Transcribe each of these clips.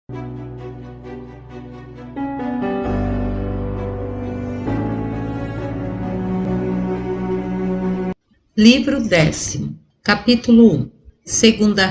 Livro 10º, capítulo 1, 2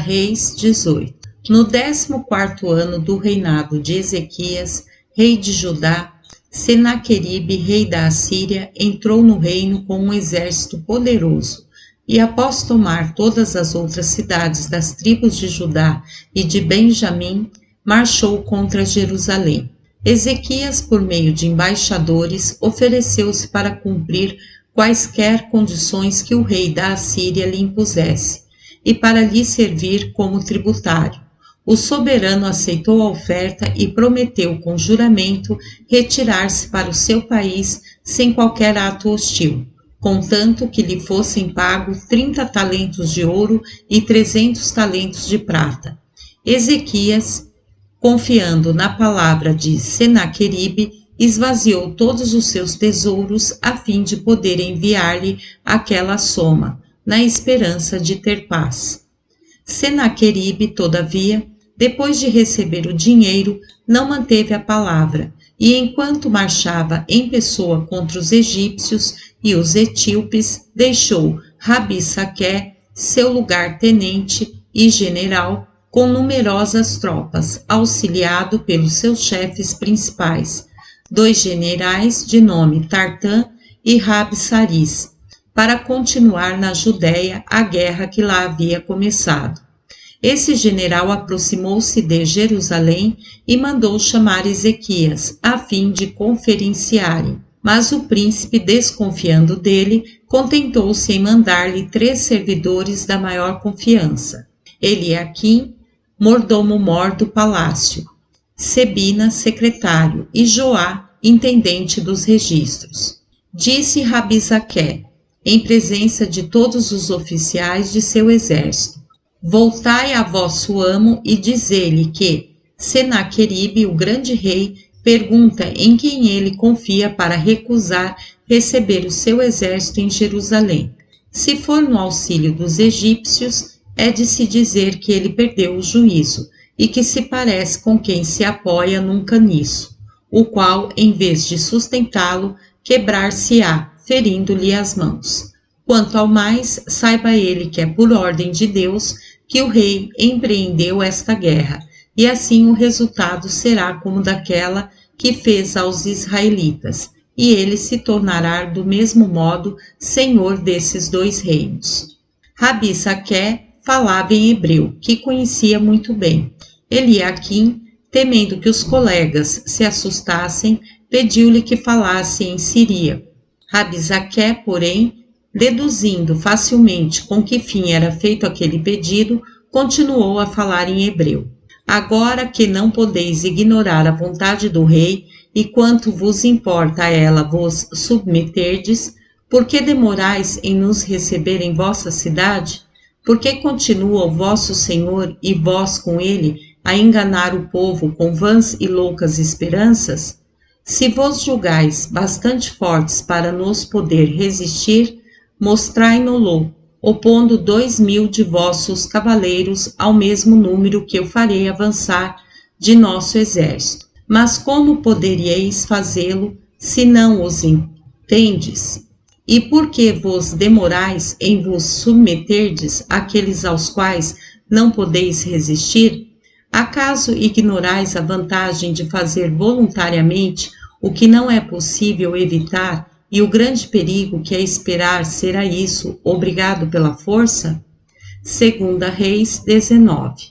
Reis 18. No 14º ano do reinado de Ezequias, rei de Judá, Senaqueribe, rei da Assíria, entrou no reino com um exército poderoso e, após tomar todas as outras cidades das tribos de Judá e de Benjamim, marchou contra Jerusalém. Ezequias, por meio de embaixadores, ofereceu-se para cumprir quaisquer condições que o rei da Assíria lhe impusesse, e para lhe servir como tributário. O soberano aceitou a oferta e prometeu com juramento retirar-se para o seu país sem qualquer ato hostil, contanto que lhe fossem pagos 30 talentos de ouro e 300 talentos de prata. Ezequias, confiando na palavra de Senaqueribe, esvaziou todos os seus tesouros a fim de poder enviar-lhe aquela soma, na esperança de ter paz. Senaqueribe, todavia, depois de receber o dinheiro, não manteve a palavra, e enquanto marchava em pessoa contra os egípcios e os etíopes, deixou Rabi-Saque, seu lugar-tenente e general, com numerosas tropas, auxiliado pelos seus chefes principais, 2 generais de nome Tartã e Rabi-Saris, para continuar na Judéia a guerra que lá havia começado. Esse general aproximou-se de Jerusalém e mandou chamar Ezequias, a fim de conferenciarem. Mas o príncipe, desconfiando dele, contentou-se em mandar-lhe 3 servidores da maior confiança: Eliaquim, mordomo-mor do palácio, Sebina, secretário, e Joá, intendente dos registros. Disse Rabi-Saque, em presença de todos os oficiais de seu exército: voltai a vosso amo e dizei-lhe que Senaqueribe, o grande rei, pergunta em quem ele confia para recusar receber o seu exército em Jerusalém. Se for no auxílio dos egípcios, é de se dizer que ele perdeu o juízo e que se parece com quem se apoia num caniço, o qual, em vez de sustentá-lo, quebrar-se-á, ferindo-lhe as mãos. Quanto ao mais, saiba ele que é por ordem de Deus que o rei empreendeu esta guerra, e assim o resultado será como daquela que fez aos israelitas, e ele se tornará do mesmo modo senhor desses 2 reinos. Rabi-Saque falava em hebreu, que conhecia muito bem. Eliaquim, temendo que os colegas se assustassem, pediu-lhe que falasse em siríaco. Rabi-Saque, porém, deduzindo facilmente com que fim era feito aquele pedido, continuou a falar em hebreu. Agora que não podeis ignorar a vontade do rei, e quanto vos importa a ela vos submeterdes, por que demorais em nos receber em vossa cidade? Por que continua o vosso senhor e vós com ele a enganar o povo com vãs e loucas esperanças? Se vos julgais bastante fortes para nos poder resistir, mostrai-no-lo, opondo 2.000 de vossos cavaleiros ao mesmo número que eu farei avançar de nosso exército. Mas como poderíeis fazê-lo, se não os entendes? E por que vos demorais em vos submeterdes àqueles aos quais não podeis resistir? Acaso ignorais a vantagem de fazer voluntariamente o que não é possível evitar, e o grande perigo que é esperar ser a isso obrigado pela força? 2 Reis 19.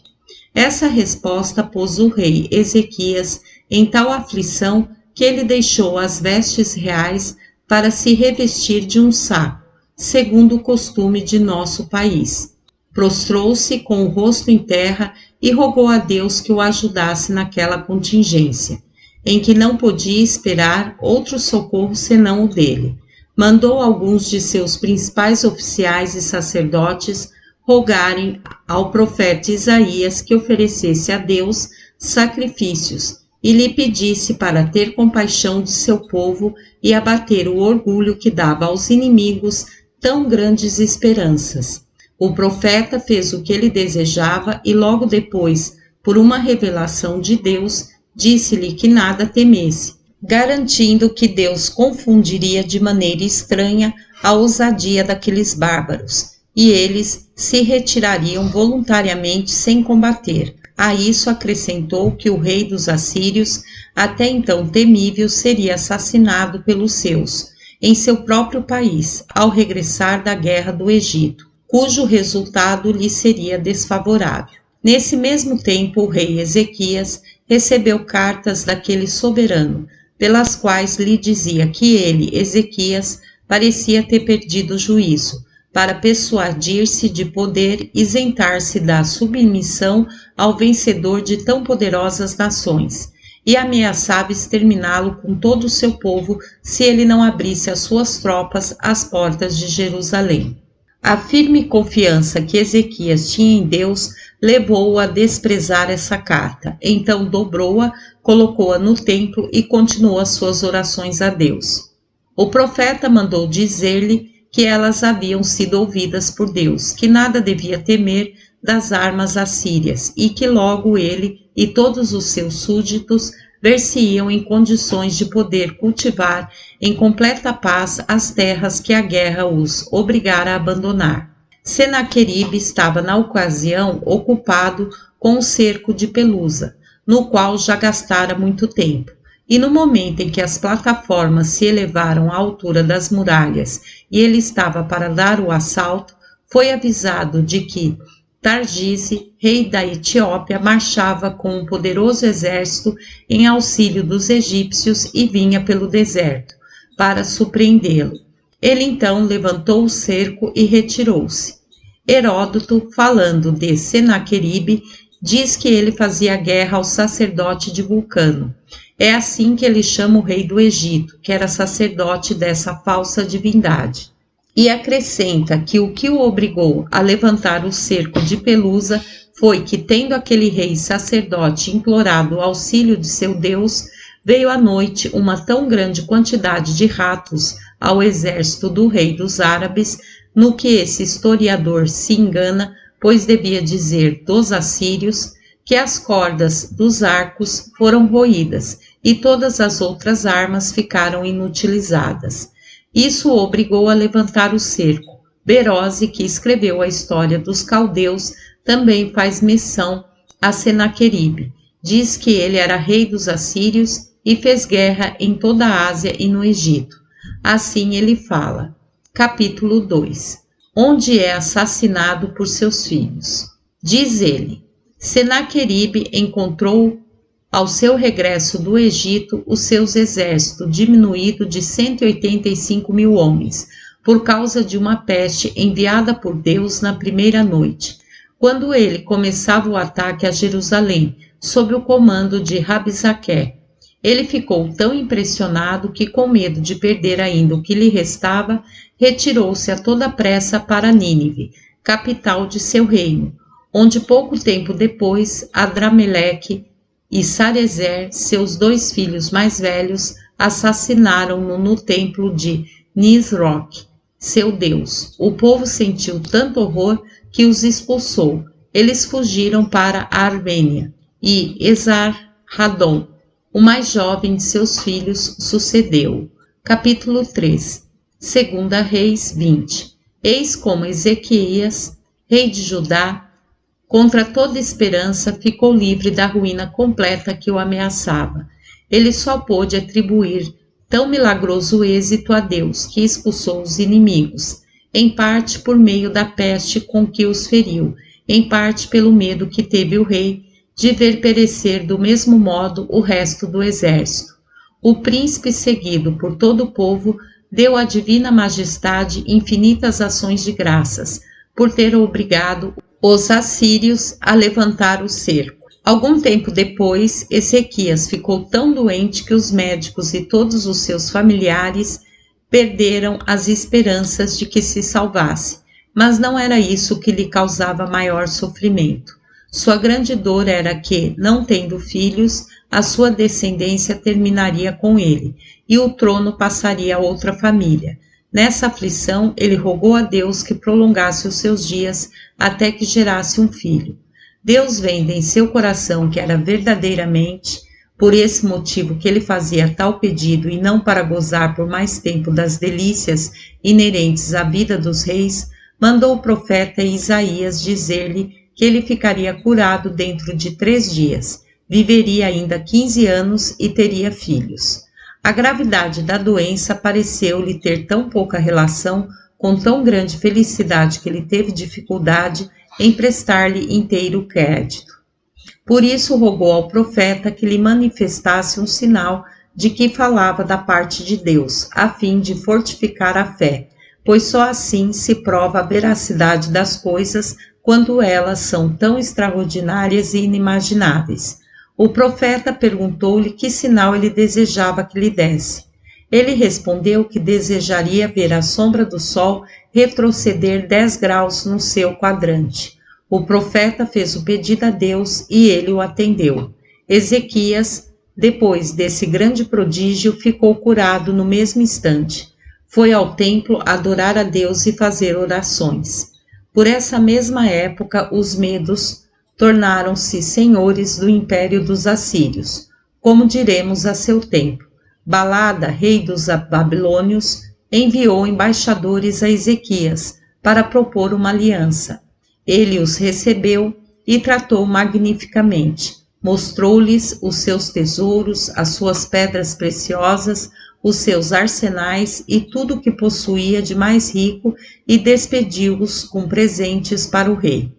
Essa resposta pôs o rei Ezequias em tal aflição que ele deixou as vestes reais para se revestir de um saco, segundo o costume de nosso país. Prostrou-se com o rosto em terra e rogou a Deus que o ajudasse naquela contingência, em que não podia esperar outro socorro senão o dele. Mandou alguns de seus principais oficiais e sacerdotes rogarem ao profeta Isaías que oferecesse a Deus sacrifícios e lhe pedisse para ter compaixão de seu povo e abater o orgulho que dava aos inimigos tão grandes esperanças. O profeta fez o que ele desejava e logo depois por uma revelação de Deus, disse-lhe que nada temesse, garantindo que Deus confundiria de maneira estranha a ousadia daqueles bárbaros, e eles se retirariam voluntariamente sem combater. A isso acrescentou que o rei dos assírios, até então temível, seria assassinado pelos seus, em seu próprio país, ao regressar da guerra do Egito, cujo resultado lhe seria desfavorável. Nesse mesmo tempo, o rei Ezequias recebeu cartas daquele soberano, pelas quais lhe dizia que ele, Ezequias, parecia ter perdido o juízo, para persuadir-se de poder isentar-se da submissão ao vencedor de tão poderosas nações, e ameaçava exterminá-lo com todo o seu povo se ele não abrisse as suas tropas às portas de Jerusalém. A firme confiança que Ezequias tinha em Deus levou-o a desprezar essa carta. Então dobrou-a, colocou-a no templo e continuou as suas orações a Deus. O profeta mandou dizer-lhe que elas haviam sido ouvidas por Deus, que nada devia temer das armas assírias e que logo ele e todos os seus súditos ver-se-iam em condições de poder cultivar em completa paz as terras que a guerra os obrigara a abandonar. Senaqueribe estava na ocasião ocupado com o cerco de Pelusa, no qual já gastara muito tempo, e no momento em que as plataformas se elevaram à altura das muralhas e ele estava para dar o assalto, foi avisado de que Targise, rei da Etiópia, marchava com um poderoso exército em auxílio dos egípcios e vinha pelo deserto, para surpreendê-lo. Ele então levantou o cerco e retirou-se. Heródoto, falando de Senaqueribe, diz que ele fazia guerra ao sacerdote de Vulcano. É assim que ele chama o rei do Egito, que era sacerdote dessa falsa divindade. E acrescenta que o obrigou a levantar o cerco de Pelusa foi que, tendo aquele rei sacerdote implorado o auxílio de seu Deus, veio à noite uma tão grande quantidade de ratos ao exército do rei dos árabes, no que esse historiador se engana, pois devia dizer dos assírios, que as cordas dos arcos foram roídas e todas as outras armas ficaram inutilizadas. Isso o obrigou a levantar o cerco. Berose, que escreveu a história dos caldeus, também faz menção a Senaqueribe. Diz que ele era rei dos assírios e fez guerra em toda a Ásia e no Egito. Assim ele fala. Capítulo 2. Onde é assassinado por seus filhos. Diz ele: Senaqueribe encontrou ao seu regresso do Egito os seus exércitos diminuído de 185.000 homens, por causa de uma peste enviada por Deus na primeira noite, quando ele começava o ataque a Jerusalém, sob o comando de Rabsaqué. Ele ficou tão impressionado que, com medo de perder ainda o que lhe restava, retirou-se a toda pressa para Nínive, capital de seu reino, onde pouco tempo depois Adrameleque e Sarezer, seus 2 filhos mais velhos, assassinaram-no no templo de Nisroch, seu deus. O povo sentiu tanto horror que os expulsou. Eles fugiram para a Armênia, e Esar-Hadon, o mais jovem de seus filhos, sucedeu. Capítulo 3. Segunda Reis 20. Eis como Ezequias, rei de Judá, contra toda esperança, ficou livre da ruína completa que o ameaçava. Ele só pôde atribuir tão milagroso êxito a Deus, que expulsou os inimigos, em parte por meio da peste com que os feriu, em parte pelo medo que teve o rei de ver perecer do mesmo modo o resto do exército. O príncipe, seguido por todo o povo, deu à divina majestade infinitas ações de graças, por ter obrigado os assírios a levantar o cerco. Algum tempo depois, Ezequias ficou tão doente que os médicos e todos os seus familiares perderam as esperanças de que se salvasse, mas não era isso que lhe causava maior sofrimento. Sua grande dor era que, não tendo filhos, a sua descendência terminaria com ele, e o trono passaria a outra família. Nessa aflição, ele rogou a Deus que prolongasse os seus dias até que gerasse um filho. Deus, vendo em seu coração que era verdadeiramente por esse motivo que ele fazia tal pedido e não para gozar por mais tempo das delícias inerentes à vida dos reis, mandou o profeta Isaías dizer-lhe que ele ficaria curado dentro de 3 dias, viveria ainda 15 anos e teria filhos. A gravidade da doença pareceu-lhe ter tão pouca relação com tão grande felicidade que ele teve dificuldade em prestar-lhe inteiro crédito. Por isso rogou ao profeta que lhe manifestasse um sinal de que falava da parte de Deus, a fim de fortificar a fé, pois só assim se prova a veracidade das coisas quando elas são tão extraordinárias e inimagináveis. O profeta perguntou-lhe que sinal ele desejava que lhe desse. Ele respondeu que desejaria ver a sombra do sol retroceder 10 graus no seu quadrante. O profeta fez o pedido a Deus e ele o atendeu. Ezequias, depois desse grande prodígio, ficou curado no mesmo instante. Foi ao templo adorar a Deus e fazer orações. Por essa mesma época, os medos tornaram-se senhores do império dos assírios, como diremos a seu tempo. Balada, rei dos babilônios, enviou embaixadores a Ezequias para propor uma aliança. Ele os recebeu e tratou magnificamente. Mostrou-lhes os seus tesouros, as suas pedras preciosas, os seus arsenais e tudo o que possuía de mais rico e despediu-os com presentes para o rei.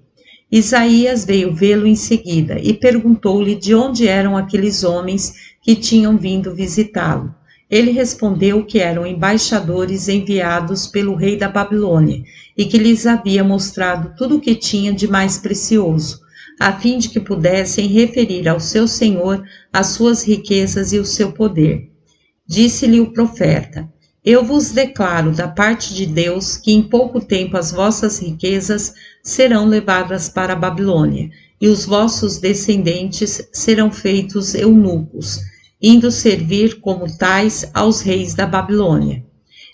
Isaías veio vê-lo em seguida e perguntou-lhe de onde eram aqueles homens que tinham vindo visitá-lo. Ele respondeu que eram embaixadores enviados pelo rei da Babilônia e que lhes havia mostrado tudo o que tinha de mais precioso, a fim de que pudessem referir ao seu senhor as suas riquezas e o seu poder. Disse-lhe o profeta: Eu vos declaro da parte de Deus que em pouco tempo as vossas riquezas serão levadas para a Babilônia, e os vossos descendentes serão feitos eunucos, indo servir como tais aos reis da Babilônia.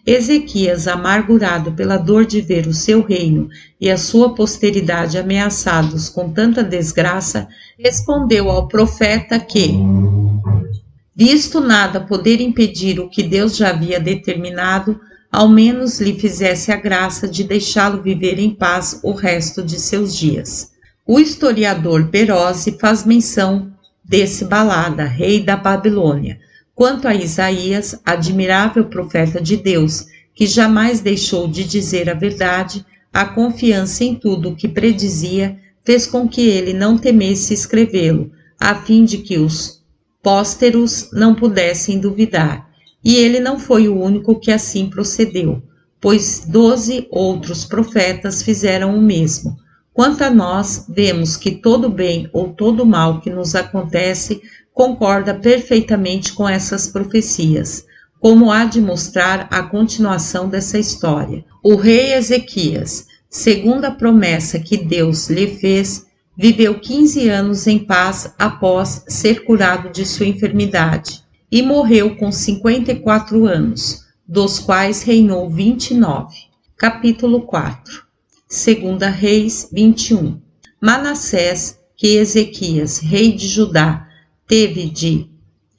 Ezequias, amargurado pela dor de ver o seu reino e a sua posteridade ameaçados com tanta desgraça, respondeu ao profeta que, visto nada poder impedir o que Deus já havia determinado, ao menos lhe fizesse a graça de deixá-lo viver em paz o resto de seus dias. O historiador Perose faz menção desse Balada, rei da Babilônia. Quanto a Isaías, admirável profeta de Deus, que jamais deixou de dizer a verdade, a confiança em tudo o que predizia fez com que ele não temesse escrevê-lo, a fim de que os pósteros não pudessem duvidar. E ele não foi o único que assim procedeu, pois 12 outros profetas fizeram o mesmo. Quanto a nós, vemos que todo bem ou todo mal que nos acontece concorda perfeitamente com essas profecias, como há de mostrar a continuação dessa história. O rei Ezequias, segundo a promessa que Deus lhe fez, viveu 15 anos em paz após ser curado de sua enfermidade, e morreu com 54 anos, dos quais reinou 29. Capítulo 4. Segunda Reis 21. Manassés, que Ezequias, rei de Judá, teve de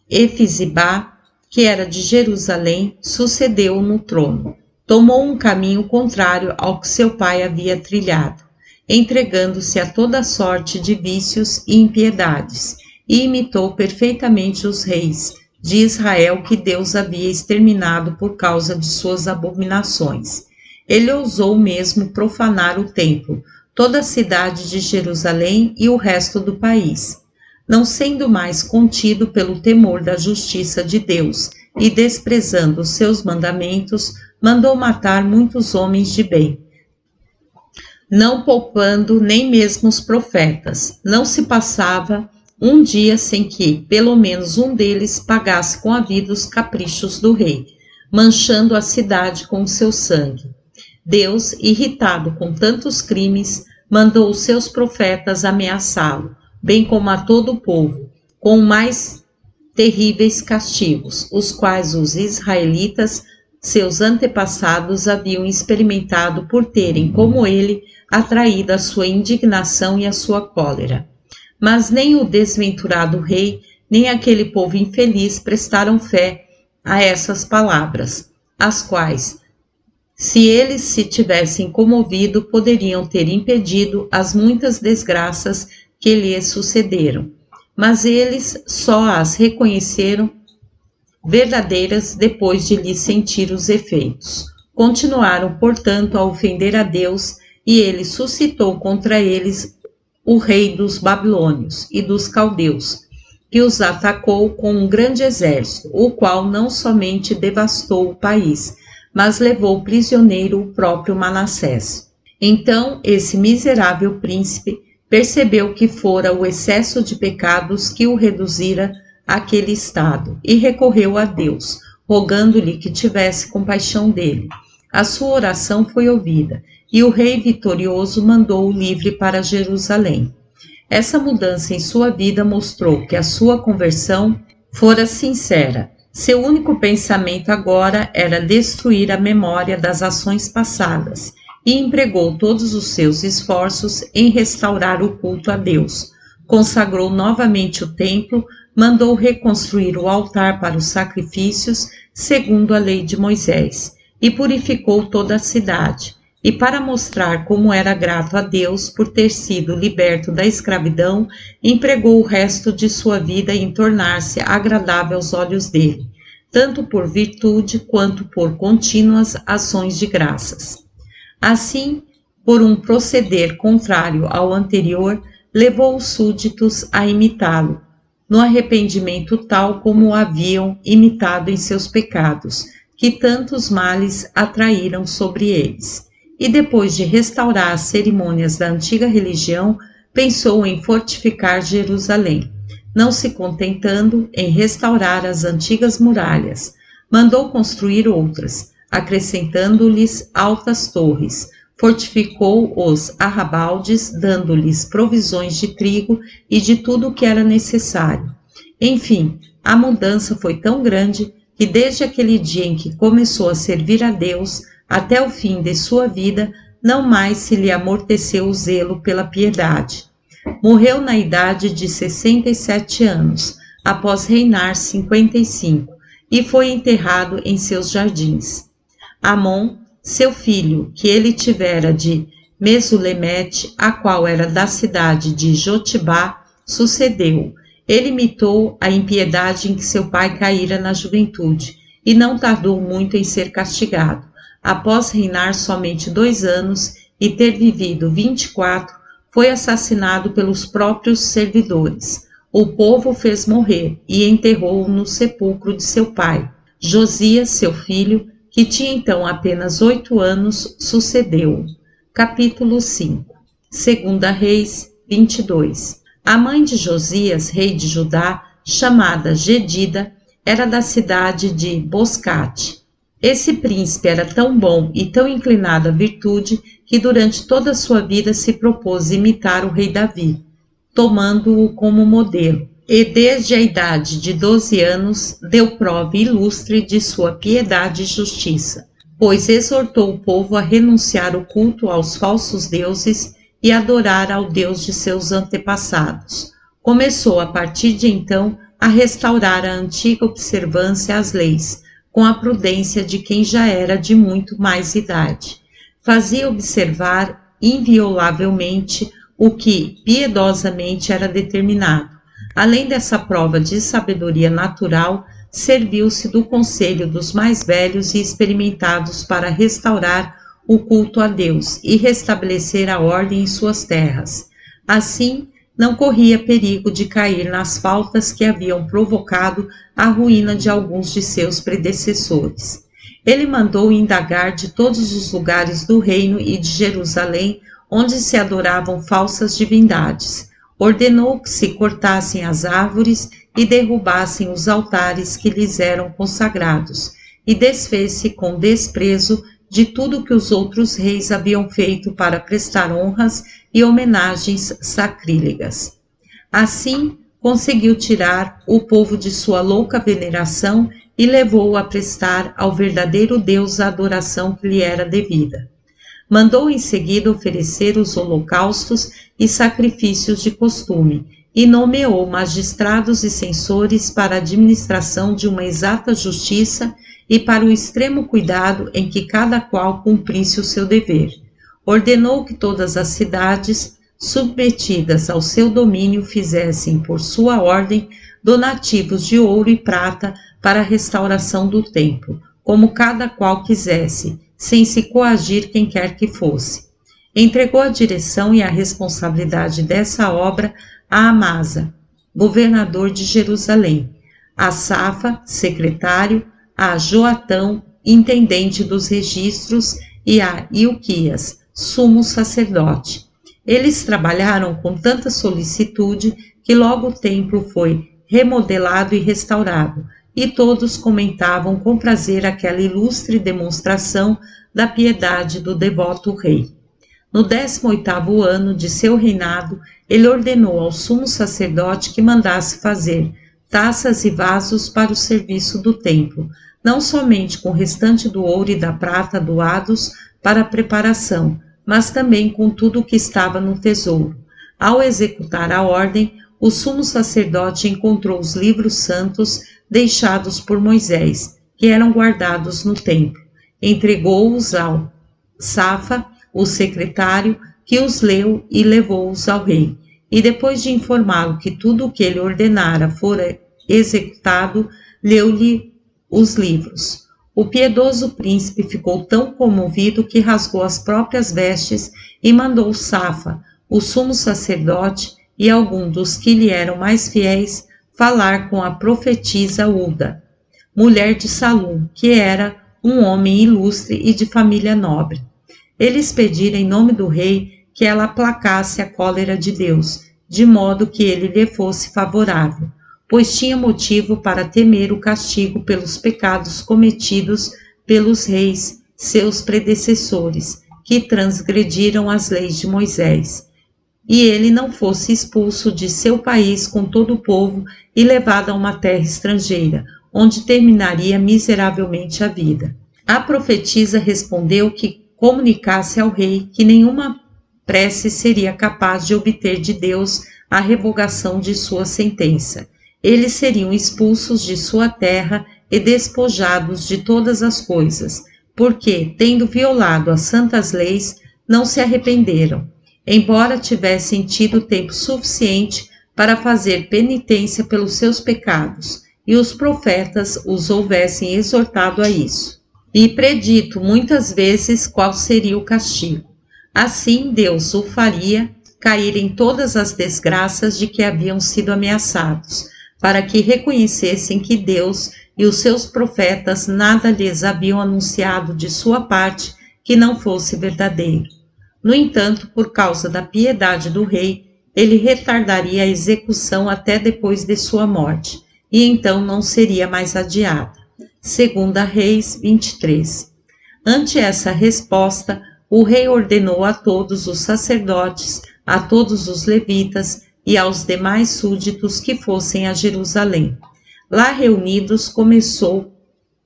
Efizibá, que era de Jerusalém, sucedeu no trono. Tomou um caminho contrário ao que seu pai havia trilhado, entregando-se a toda sorte de vícios e impiedades, e imitou perfeitamente os reis de Israel que Deus havia exterminado por causa de suas abominações. Ele ousou mesmo profanar o templo, toda a cidade de Jerusalém e o resto do país, não sendo mais contido pelo temor da justiça de Deus, e desprezando os seus mandamentos, mandou matar muitos homens de bem, não poupando nem mesmo os profetas. Não se passava um dia sem que, pelo menos um deles, pagasse com a vida os caprichos do rei, manchando a cidade com o seu sangue. Deus, irritado com tantos crimes, mandou os seus profetas ameaçá-lo, bem como a todo o povo, com mais terríveis castigos, os quais os israelitas, seus antepassados, haviam experimentado por terem, como ele, atraído a sua indignação e a sua cólera. Mas nem o desventurado rei, nem aquele povo infeliz prestaram fé a essas palavras, as quais, se eles se tivessem comovido, poderiam ter impedido as muitas desgraças que lhes sucederam. Mas eles só as reconheceram verdadeiras depois de lhes sentir os efeitos. Continuaram, portanto, a ofender a Deus, e ele suscitou contra eles o rei dos babilônios e dos caldeus, que os atacou com um grande exército, o qual não somente devastou o país, mas levou prisioneiro o próprio Manassés. Então esse miserável príncipe percebeu que fora o excesso de pecados que o reduzira àquele estado, e recorreu a Deus, rogando-lhe que tivesse compaixão dele. A sua oração foi ouvida, e o rei vitorioso mandou-o livre para Jerusalém. Essa mudança em sua vida mostrou que a sua conversão fora sincera. Seu único pensamento agora era destruir a memória das ações passadas, e empregou todos os seus esforços em restaurar o culto a Deus. Consagrou novamente o templo, mandou reconstruir o altar para os sacrifícios, segundo a lei de Moisés, e purificou toda a cidade. E para mostrar como era grato a Deus por ter sido liberto da escravidão, empregou o resto de sua vida em tornar-se agradável aos olhos dele, tanto por virtude quanto por contínuas ações de graças. Assim, por um proceder contrário ao anterior, levou os súditos a imitá-lo, no arrependimento tal como o haviam imitado em seus pecados, que tantos males atraíram sobre eles. E depois de restaurar as cerimônias da antiga religião, pensou em fortificar Jerusalém, não se contentando em restaurar as antigas muralhas. Mandou construir outras, acrescentando-lhes altas torres, fortificou os arrabaldes, dando-lhes provisões de trigo e de tudo o que era necessário. Enfim, a mudança foi tão grande que desde aquele dia em que começou a servir a Deus, até o fim de sua vida, não mais se lhe amorteceu o zelo pela piedade. Morreu na idade de 67 anos, após reinar 55, e foi enterrado em seus jardins. Amon, seu filho, que ele tivera de Mesulemete, a qual era da cidade de Jotibá, sucedeu. Ele imitou a impiedade em que seu pai caíra na juventude, e não tardou muito em ser castigado. Após reinar somente 2 anos e ter vivido 24, foi assassinado pelos próprios servidores. O povo o fez morrer e enterrou-o no sepulcro de seu pai. Josias, seu filho, que tinha então apenas 8 anos, sucedeu-o. Capítulo 5. 2 Reis 22. A mãe de Josias, rei de Judá, chamada Gedida, era da cidade de Boscate. Esse príncipe era tão bom e tão inclinado à virtude que durante toda a sua vida se propôs imitar o rei Davi, tomando-o como modelo, e desde a idade de 12 anos deu prova ilustre de sua piedade e justiça, pois exortou o povo a renunciar o culto aos falsos deuses e adorar ao Deus de seus antepassados. Começou a partir de então a restaurar a antiga observância às leis, com a prudência de quem já era de muito mais idade. Fazia observar inviolavelmente o que piedosamente era determinado. Além dessa prova de sabedoria natural, serviu-se do conselho dos mais velhos e experimentados para restaurar o culto a Deus e restabelecer a ordem em suas terras. Assim, não corria perigo de cair nas faltas que haviam provocado a ruína de alguns de seus predecessores. Ele mandou indagar de todos os lugares do reino e de Jerusalém onde se adoravam falsas divindades. Ordenou que se cortassem as árvores e derrubassem os altares que lhes eram consagrados, e desfez-se com desprezo de tudo que os outros reis haviam feito para prestar honras e homenagens sacrílegas. Assim, conseguiu tirar o povo de sua louca veneração e levou-o a prestar ao verdadeiro Deus a adoração que lhe era devida. mandou em seguida oferecer os holocaustos e sacrifícios de costume, e nomeou magistrados e censores para a administração de uma exata justiça e para o extremo cuidado em que cada qual cumprisse o seu dever. Ordenou que todas as cidades submetidas ao seu domínio fizessem, por sua ordem, donativos de ouro e prata para a restauração do templo, como cada qual quisesse, sem se coagir quem quer que fosse. Entregou a direção e a responsabilidade dessa obra a Amasa, governador de Jerusalém, a Safa, secretário, a Joatão, intendente dos registros, e a Ilquias, sumo sacerdote. Eles trabalharam com tanta solicitude que logo o templo foi remodelado e restaurado, e todos comentavam com prazer aquela ilustre demonstração da piedade do devoto rei. No 18º ano de seu reinado, ele ordenou ao sumo sacerdote que mandasse fazer taças e vasos para o serviço do templo, não somente com o restante do ouro e da prata doados para a preparação, mas também com tudo o que estava no tesouro. Ao executar a ordem, o sumo sacerdote encontrou os livros santos deixados por Moisés, que eram guardados no templo. Entregou-os ao Safa, o secretário, que os leu e levou-os ao rei. E depois de informá-lo que tudo o que ele ordenara fora executado, leu-lhe os livros. O piedoso príncipe ficou tão comovido que rasgou as próprias vestes e mandou Safa, o sumo sacerdote, e algum dos que lhe eram mais fiéis, falar com a profetisa Uda, mulher de Salum, que era um homem ilustre e de família nobre. Eles pediram em nome do rei que ela aplacasse a cólera de Deus, de modo que ele lhe fosse favorável, pois tinha motivo para temer o castigo pelos pecados cometidos pelos reis, seus predecessores, que transgrediram as leis de Moisés, e ele não fosse expulso de seu país com todo o povo e levado a uma terra estrangeira, onde terminaria miseravelmente a vida. A profetisa respondeu que comunicasse ao rei que nenhuma prece seria capaz de obter de Deus a revogação de sua sentença. Eles seriam expulsos de sua terra e despojados de todas as coisas, porque, tendo violado as santas leis, não se arrependeram, embora tivessem tido tempo suficiente para fazer penitência pelos seus pecados, e os profetas os houvessem exortado a isso, e predito muitas vezes qual seria o castigo. Assim Deus o faria cair em todas as desgraças de que haviam sido ameaçados, para que reconhecessem que Deus e os seus profetas nada lhes haviam anunciado de sua parte que não fosse verdadeiro. No entanto, por causa da piedade do rei, ele retardaria a execução até depois de sua morte, e então não seria mais adiada. 2 Reis 23. Ante essa resposta, o rei ordenou a todos os sacerdotes, a todos os levitas e aos demais súditos que fossem a Jerusalém. Lá reunidos, começou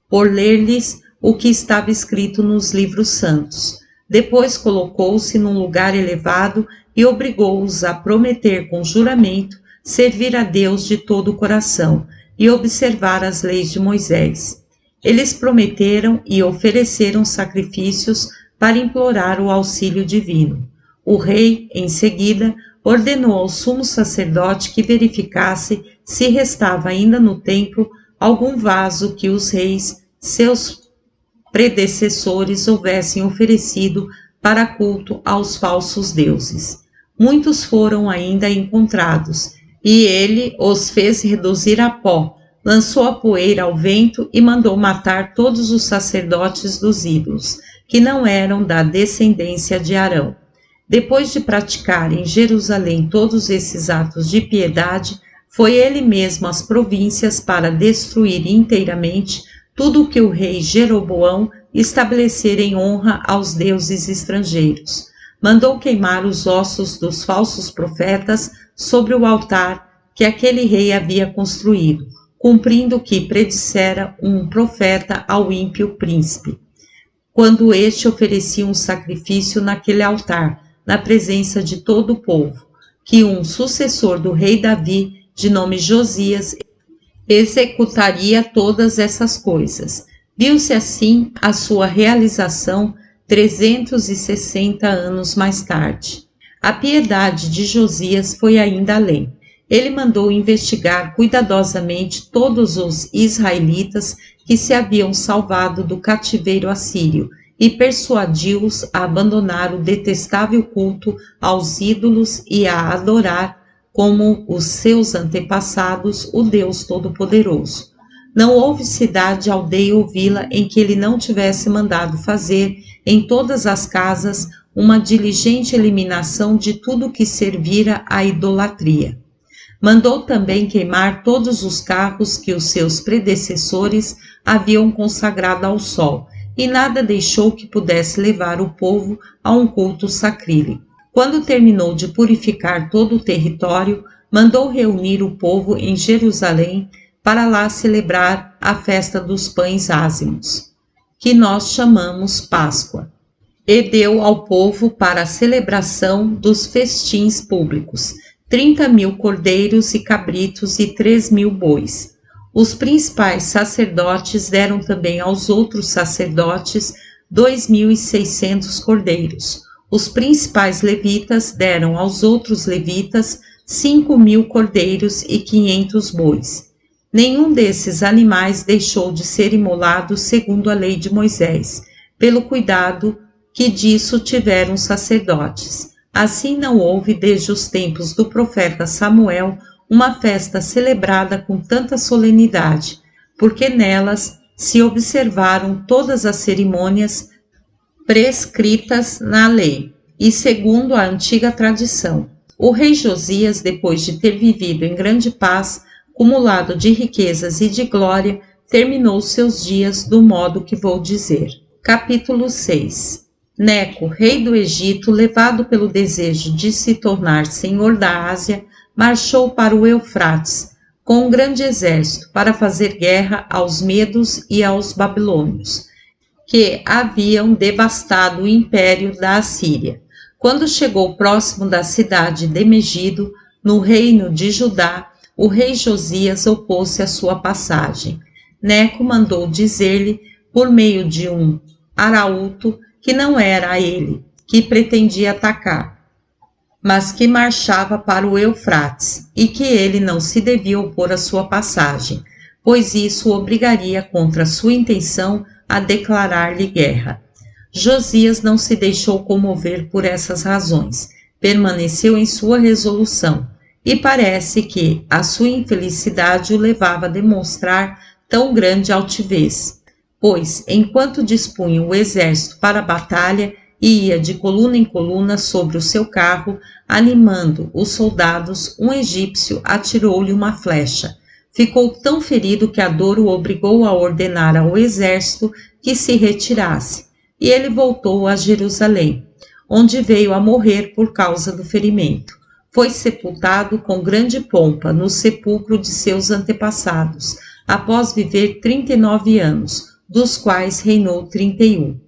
por ler-lhes o que estava escrito nos livros santos. Depois colocou-se num lugar elevado e obrigou-os a prometer com juramento servir a Deus de todo o coração e observar as leis de Moisés. Eles prometeram e ofereceram sacrifícios para implorar o auxílio divino. O rei, em seguida, ordenou ao sumo sacerdote que verificasse se restava ainda no templo algum vaso que os reis, seus predecessores, houvessem oferecido para culto aos falsos deuses. Muitos foram ainda encontrados, e ele os fez reduzir a pó, lançou a poeira ao vento e mandou matar todos os sacerdotes dos ídolos, que não eram da descendência de Arão. Depois de praticar em Jerusalém todos esses atos de piedade, foi ele mesmo às províncias para destruir inteiramente tudo o que o rei Jeroboão estabelecera em honra aos deuses estrangeiros. Mandou queimar os ossos dos falsos profetas sobre o altar que aquele rei havia construído, cumprindo o que predissera um profeta ao ímpio príncipe. quando este oferecia um sacrifício naquele altar, na presença de todo o povo, que um sucessor do rei Davi, de nome Josias, executaria todas essas coisas. Viu-se assim a sua realização 360 anos mais tarde. A piedade de Josias foi ainda além. Ele mandou investigar cuidadosamente todos os israelitas que se haviam salvado do cativeiro assírio e persuadiu-os a abandonar o detestável culto aos ídolos e a adorar, como os seus antepassados, o Deus Todo-Poderoso. Não houve cidade, aldeia ou vila em que ele não tivesse mandado fazer, em todas as casas, uma diligente eliminação de tudo que servira à idolatria. Mandou também queimar todos os carros que os seus predecessores haviam consagrado ao sol, e nada deixou que pudesse levar o povo a um culto sacrílego. Quando terminou de purificar todo o território, mandou reunir o povo em Jerusalém para lá celebrar a festa dos pães ázimos, que nós chamamos Páscoa, e deu ao povo para a celebração dos festins públicos 30.000 cordeiros e cabritos e 3.000 bois. Os principais sacerdotes deram também aos outros sacerdotes 2.600 cordeiros. Os principais levitas deram aos outros levitas 5.000 cordeiros e 500 bois. Nenhum desses animais deixou de ser imolado segundo a lei de Moisés, pelo cuidado que disso tiveram os sacerdotes. Assim não houve desde os tempos do profeta Samuel uma festa celebrada com tanta solenidade, porque nelas se observaram todas as cerimônias prescritas na lei e segundo a antiga tradição. O rei Josias, depois de ter vivido em grande paz, cumulado de riquezas e de glória, terminou seus dias do modo que vou dizer. Capítulo 6. Neco, rei do Egito, levado pelo desejo de se tornar senhor da Ásia, marchou para o Eufrates, com um grande exército, para fazer guerra aos medos e aos babilônios, que haviam devastado o império da Assíria. Quando chegou próximo da cidade de Megido, no reino de Judá, o rei Josias opôs-se à sua passagem. Neco mandou dizer-lhe, por meio de um arauto, que não era a ele que pretendia atacar, mas que marchava para o Eufrates, e que ele não se devia opor à sua passagem, pois isso o obrigaria contra sua intenção a declarar-lhe guerra. Josias não se deixou comover por essas razões, permaneceu em sua resolução, e parece que a sua infelicidade o levava a demonstrar tão grande altivez, pois, enquanto dispunha o exército para a batalha, ia de coluna em coluna sobre o seu carro, animando os soldados, um egípcio atirou-lhe uma flecha. Ficou tão ferido que a dor o obrigou a ordenar ao exército que se retirasse, e ele voltou a Jerusalém, onde veio a morrer por causa do ferimento. Foi sepultado com grande pompa no sepulcro de seus antepassados, após viver 39 anos, dos quais reinou 31.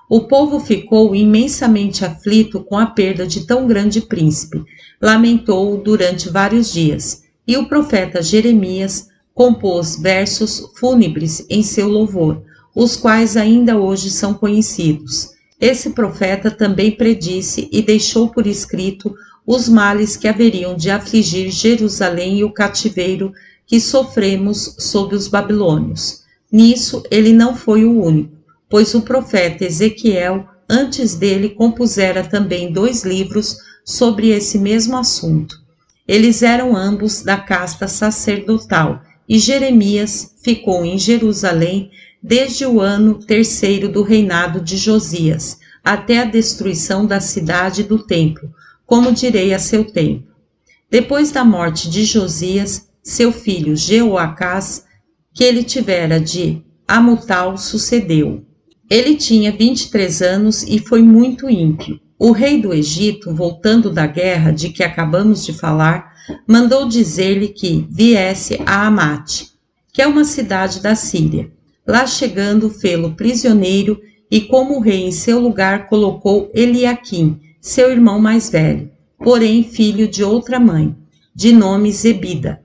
O povo ficou imensamente aflito com a perda de tão grande príncipe, lamentou-o durante vários dias, e o profeta Jeremias compôs versos fúnebres em seu louvor, os quais ainda hoje são conhecidos. Esse profeta também predisse e deixou por escrito os males que haveriam de afligir Jerusalém e o cativeiro que sofremos sob os babilônios. Nisso ele não foi o único, pois o profeta Ezequiel, antes dele, compusera também 2 livros sobre esse mesmo assunto. Eles eram ambos da casta sacerdotal, e Jeremias ficou em Jerusalém desde o ano 3º do reinado de Josias, até a destruição da cidade e do templo, como direi a seu tempo. Depois da morte de Josias, seu filho Jeoacás, que ele tivera de Amutal, sucedeu. Ele tinha 23 anos e foi muito ímpio. O rei do Egito, voltando da guerra de que acabamos de falar, mandou dizer-lhe que viesse a Amate, que é uma cidade da Síria. Lá chegando, fê-lo prisioneiro e como rei em seu lugar colocou Eliaquim, seu irmão mais velho, porém filho de outra mãe, de nome Zebida,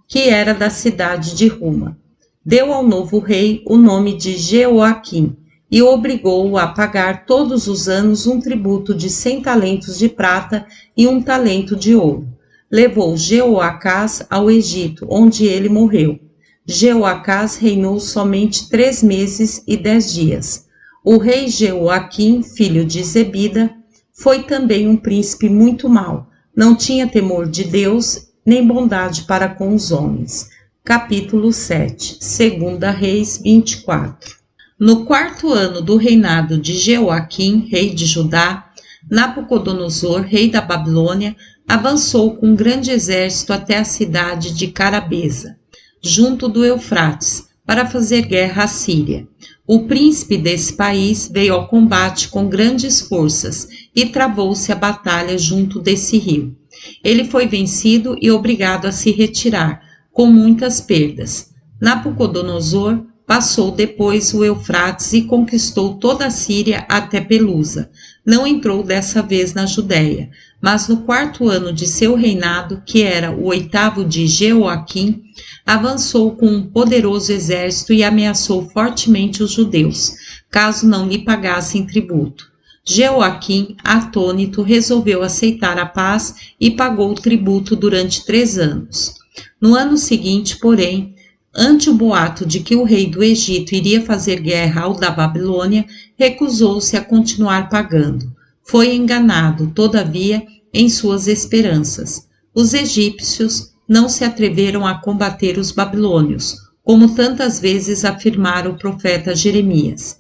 que era da cidade de Ruma. Deu ao novo rei o nome de Jeoaquim e obrigou-o a pagar todos os anos um tributo de 100 talentos de prata e 1 talento de ouro. Levou Jeoacás ao Egito, onde ele morreu. Jeoacás reinou somente 3 meses e 10 dias. O rei Jeoaquim, filho de Zebida, foi também um príncipe muito mau. Não tinha temor de Deus, nem bondade para com os homens. Capítulo 7, 2 Reis 24. No 4º ano do reinado de Jeoaquim, rei de Judá, Nabucodonosor, rei da Babilônia, avançou com um grande exército até a cidade de Carabesa, junto do Eufrates, para fazer guerra à Síria. O príncipe desse país veio ao combate com grandes forças e travou-se a batalha junto desse rio. Ele foi vencido e obrigado a se retirar, com muitas perdas. Nabucodonosor passou depois o Eufrates e conquistou toda a Síria até Pelusa. Não entrou dessa vez na Judéia, mas no 4º ano de seu reinado, que era o 8º de Jeoaquim, avançou com um poderoso exército e ameaçou fortemente os judeus, caso não lhe pagassem tributo. Jeoaquim, atônito, resolveu aceitar a paz e pagou o tributo durante 3 anos. No ano seguinte, porém, ante o boato de que o rei do Egito iria fazer guerra ao da Babilônia, recusou-se a continuar pagando. Foi enganado, todavia, em suas esperanças. Os egípcios não se atreveram a combater os babilônios, como tantas vezes afirmara o profeta Jeremias.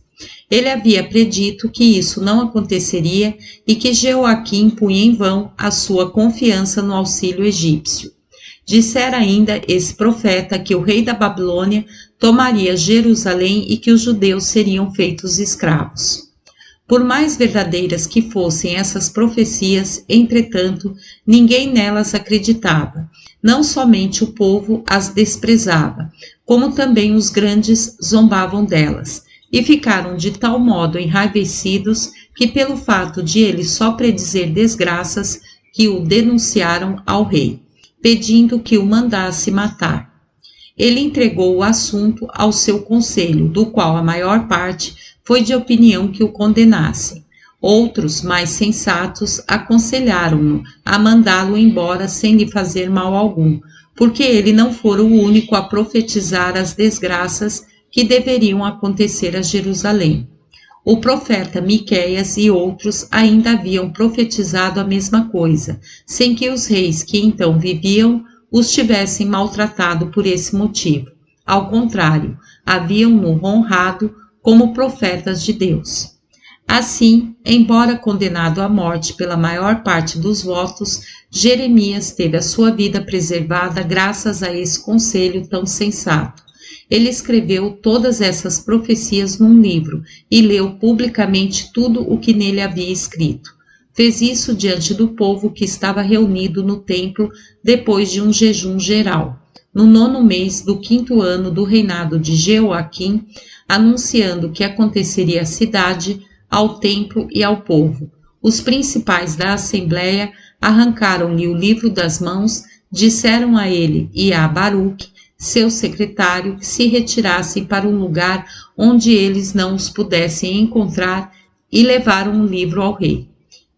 Ele havia predito que isso não aconteceria e que Jeoaquim punha em vão a sua confiança no auxílio egípcio. Dissera ainda esse profeta que o rei da Babilônia tomaria Jerusalém e que os judeus seriam feitos escravos. Por mais verdadeiras que fossem essas profecias, entretanto, ninguém nelas acreditava. Não somente o povo as desprezava, como também os grandes zombavam delas, e ficaram de tal modo enraivecidos que, pelo fato de ele só predizer desgraças, que o denunciaram ao rei, pedindo que o mandasse matar. Ele entregou o assunto ao seu conselho, do qual a maior parte foi de opinião que o condenassem. Outros, mais sensatos, aconselharam-no a mandá-lo embora sem lhe fazer mal algum, porque ele não fora o único a profetizar as desgraças que deveriam acontecer a Jerusalém. O profeta Miqueias e outros ainda haviam profetizado a mesma coisa, sem que os reis que então viviam os tivessem maltratado por esse motivo. Ao contrário, haviam-no honrado como profetas de Deus. Assim, embora condenado à morte pela maior parte dos votos, Jeremias teve a sua vida preservada graças a esse conselho tão sensato. Ele escreveu todas essas profecias num livro e leu publicamente tudo o que nele havia escrito. Fez isso diante do povo que estava reunido no templo depois de um jejum geral, no 9º mês do 5º ano do reinado de Jeoaquim, anunciando o que aconteceria à cidade, ao templo e ao povo. Os principais da assembleia arrancaram-lhe o livro das mãos, disseram a ele e a Baruque, seu secretário, que se retirassem para um lugar onde eles não os pudessem encontrar, e levaram o livro ao rei.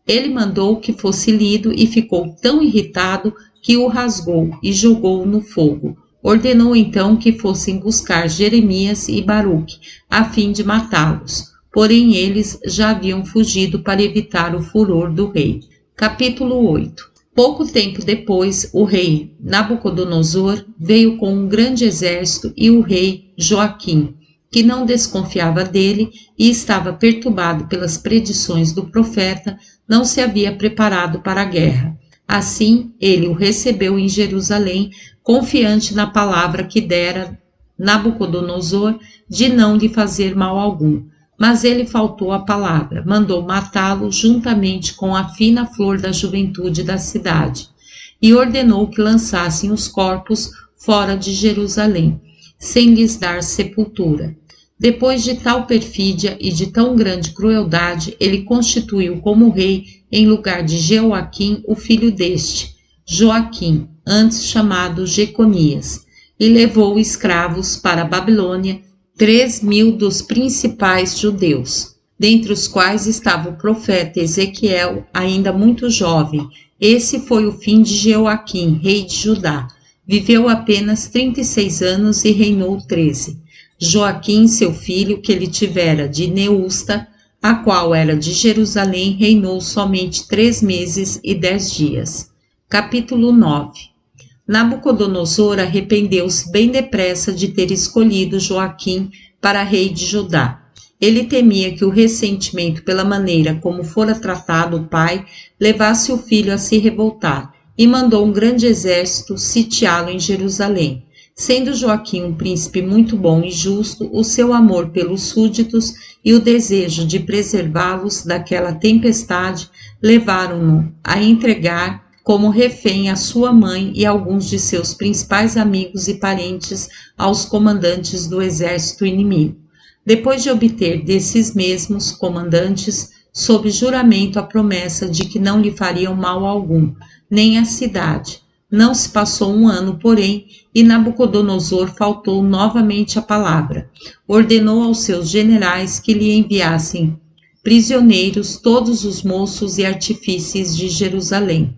Ele mandou que fosse lido e ficou tão irritado que o rasgou e jogou-o no fogo. Ordenou então que fossem buscar Jeremias e Baruque, a fim de matá-los. Porém eles já haviam fugido para evitar o furor do rei. Capítulo 8. Pouco tempo depois, o rei Nabucodonosor veio com um grande exército e o rei Joaquim, que não desconfiava dele e estava perturbado pelas predições do profeta, não se havia preparado para a guerra. Assim, ele o recebeu em Jerusalém, confiante na palavra que dera Nabucodonosor de não lhe fazer mal algum. Mas ele faltou à palavra, mandou matá-lo juntamente com a fina flor da juventude da cidade, e ordenou que lançassem os corpos fora de Jerusalém, sem lhes dar sepultura. Depois de tal perfídia e de tão grande crueldade, ele constituiu como rei em lugar de Jeoaquim o filho deste, Joaquim, antes chamado Jeconias, e levou escravos para a Babilônia 3.000 dos principais judeus, dentre os quais estava o profeta Ezequiel, ainda muito jovem. Esse foi o fim de Jeoaquim, rei de Judá. Viveu apenas 36 anos e reinou 13. Joaquim, seu filho, que ele tivera de Neusta, a qual era de Jerusalém, reinou somente 3 meses e 10 dias. Capítulo 9. Nabucodonosor arrependeu-se bem depressa de ter escolhido Joaquim para rei de Judá. Ele temia que o ressentimento pela maneira como fora tratado o pai levasse o filho a se revoltar, e mandou um grande exército sitiá-lo em Jerusalém. Sendo Joaquim um príncipe muito bom e justo, o seu amor pelos súditos e o desejo de preservá-los daquela tempestade levaram-no a entregar como refém a sua mãe e alguns de seus principais amigos e parentes aos comandantes do exército inimigo. Depois de obter desses mesmos comandantes, sob juramento, a promessa de que não lhe fariam mal algum, nem a cidade. Não se passou um ano, porém, e Nabucodonosor faltou novamente a palavra. Ordenou aos seus generais que lhe enviassem prisioneiros todos os moços e artífices de Jerusalém.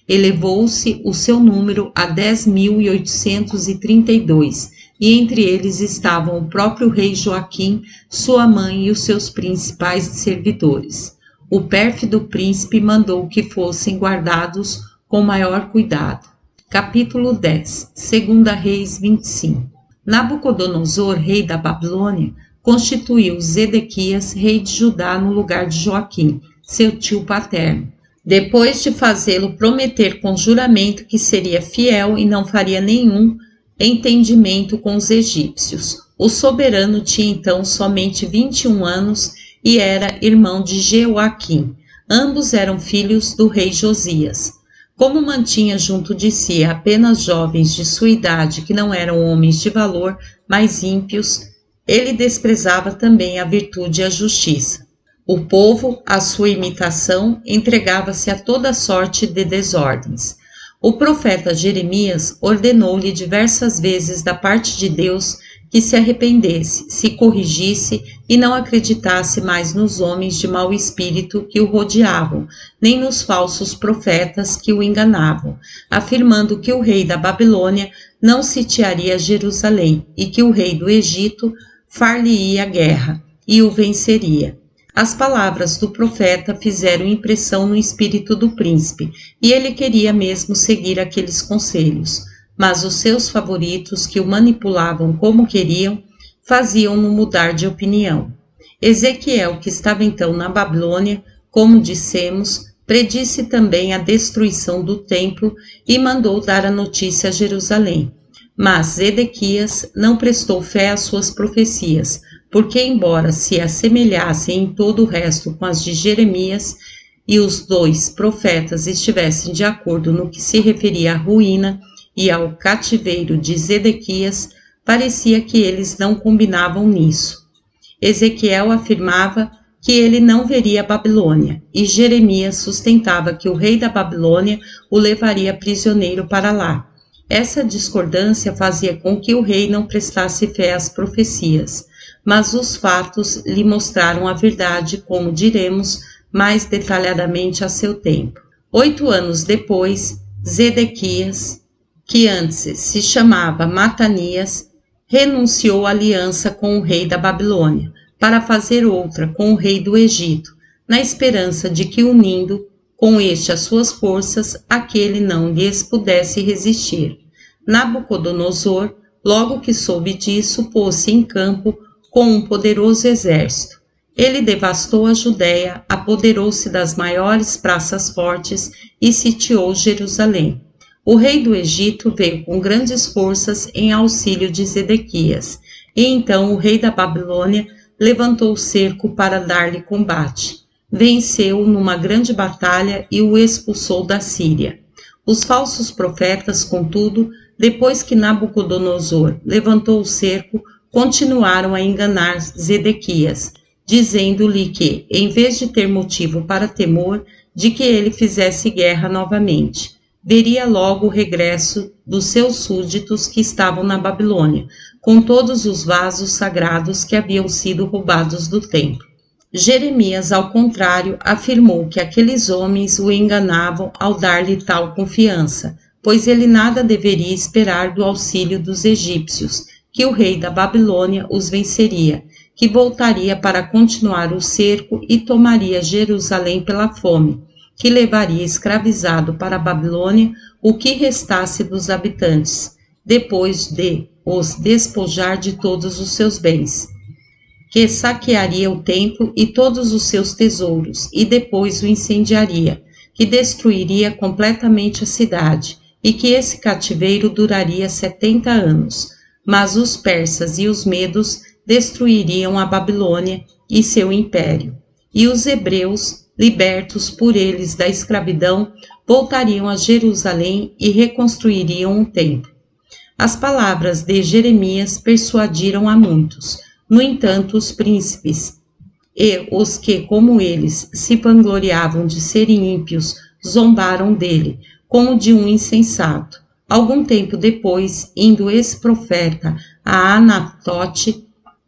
Elevou-se o seu número a 10.832, e entre eles estavam o próprio rei Joaquim, sua mãe e os seus principais servidores. O pérfido príncipe mandou que fossem guardados com maior cuidado. Capítulo 10. Segunda Reis 25. Nabucodonosor, rei da Babilônia, constituiu Zedequias, rei de Judá, no lugar de Joaquim, seu tio paterno. Depois de fazê-lo prometer com juramento que seria fiel e não faria nenhum entendimento com os egípcios. O soberano tinha então somente 21 anos e era irmão de Jeoaquim. Ambos eram filhos do rei Josias. Como mantinha junto de si apenas jovens de sua idade que não eram homens de valor, mas ímpios, ele desprezava também a virtude e a justiça. O povo, à sua imitação, entregava-se a toda sorte de desordens. O profeta Jeremias ordenou-lhe diversas vezes da parte de Deus que se arrependesse, se corrigisse e não acreditasse mais nos homens de mau espírito que o rodeavam, nem nos falsos profetas que o enganavam, afirmando que o rei da Babilônia não sitiaria Jerusalém e que o rei do Egito far-lhe-ia guerra e o venceria. As palavras do profeta fizeram impressão no espírito do príncipe, e ele queria mesmo seguir aqueles conselhos. Mas os seus favoritos, que o manipulavam como queriam, faziam-no mudar de opinião. Ezequiel, que estava então na Babilônia, como dissemos, predisse também a destruição do templo e mandou dar a notícia a Jerusalém. Mas Zedequias não prestou fé às suas profecias, porque embora se assemelhassem em todo o resto com as de Jeremias, e os dois profetas estivessem de acordo no que se referia à ruína e ao cativeiro de Zedequias, parecia que eles não combinavam nisso. Ezequiel afirmava que ele não veria a Babilônia, e Jeremias sustentava que o rei da Babilônia o levaria prisioneiro para lá. Essa discordância fazia com que o rei não prestasse fé às profecias, mas os fatos lhe mostraram a verdade, como diremos mais detalhadamente a seu tempo. 8 anos depois, Zedequias, que antes se chamava Matanias, renunciou à aliança com o rei da Babilônia, para fazer outra com o rei do Egito, na esperança de que, unindo com este as suas forças, aquele não lhes pudesse resistir. Nabucodonosor, logo que soube disso, pôs-se em campo com um poderoso exército. Ele devastou a Judéia, apoderou-se das maiores praças fortes e sitiou Jerusalém. O rei do Egito veio com grandes forças em auxílio de Zedequias, e então o rei da Babilônia levantou o cerco para dar-lhe combate. Venceu-o numa grande batalha e o expulsou da Síria. Os falsos profetas, contudo, depois que Nabucodonosor levantou o cerco, continuaram a enganar Zedequias, dizendo-lhe que, em vez de ter motivo para temor de que ele fizesse guerra novamente, veria logo o regresso dos seus súditos que estavam na Babilônia, com todos os vasos sagrados que haviam sido roubados do templo. Jeremias, ao contrário, afirmou que aqueles homens o enganavam ao dar-lhe tal confiança, pois ele nada deveria esperar do auxílio dos egípcios, que o rei da Babilônia os venceria, que voltaria para continuar o cerco e tomaria Jerusalém pela fome, que levaria escravizado para a Babilônia o que restasse dos habitantes, depois de os despojar de todos os seus bens, que saquearia o templo e todos os seus tesouros, e depois o incendiaria, que destruiria completamente a cidade, e que esse cativeiro duraria 70 anos. Mas os persas e os medos destruiriam a Babilônia e seu império, e os hebreus, libertos por eles da escravidão, voltariam a Jerusalém e reconstruiriam o templo. As palavras de Jeremias persuadiram a muitos. No entanto, os príncipes e os que, como eles, se vangloriavam de serem ímpios, zombaram dele, como de um insensato. Algum tempo depois, indo esse profeta a Anatote,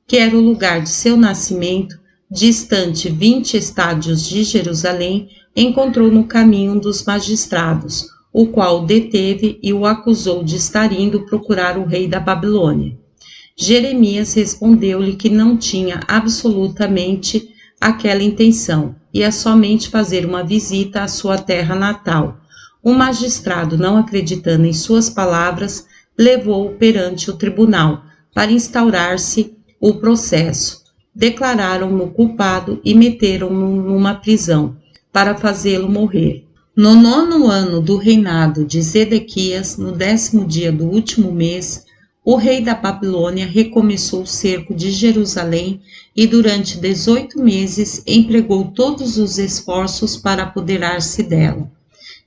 que era o lugar de seu nascimento, distante 20 estádios de Jerusalém, encontrou no caminho um dos magistrados, o qual o deteve e o acusou de estar indo procurar o rei da Babilônia. Jeremias respondeu-lhe que não tinha absolutamente aquela intenção, ia somente fazer uma visita à sua terra natal. O magistrado, não acreditando em suas palavras, levou-o perante o tribunal para instaurar-se o processo. Declararam-no culpado e meteram-no numa prisão, para fazê-lo morrer. No 9º ano do reinado de Zedequias, no 10º dia do último mês, o rei da Babilônia recomeçou o cerco de Jerusalém e durante 18 meses empregou todos os esforços para apoderar-se dela.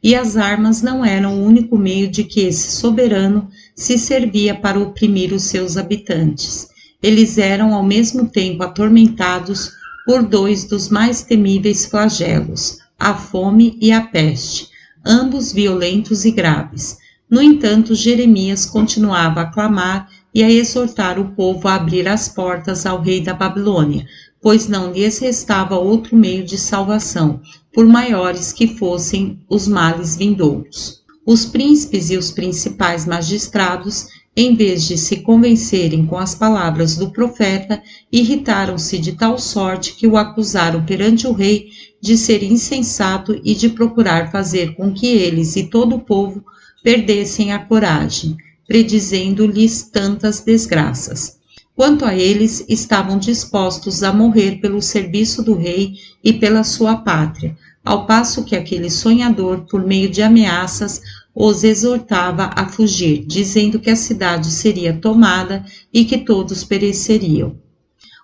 E as armas não eram o único meio de que esse soberano se servia para oprimir os seus habitantes. Eles eram ao mesmo tempo atormentados por dois dos mais temíveis flagelos, a fome e a peste, ambos violentos e graves. No entanto, Jeremias continuava a clamar e a exortar o povo a abrir as portas ao rei da Babilônia, pois não lhes restava outro meio de salvação, por maiores que fossem os males vindouros. Os príncipes e os principais magistrados, em vez de se convencerem com as palavras do profeta, irritaram-se de tal sorte que o acusaram perante o rei de ser insensato e de procurar fazer com que eles e todo o povo perdessem a coragem, predizendo-lhes tantas desgraças. Quanto a eles, estavam dispostos a morrer pelo serviço do rei e pela sua pátria, ao passo que aquele sonhador, por meio de ameaças, os exortava a fugir, dizendo que a cidade seria tomada e que todos pereceriam.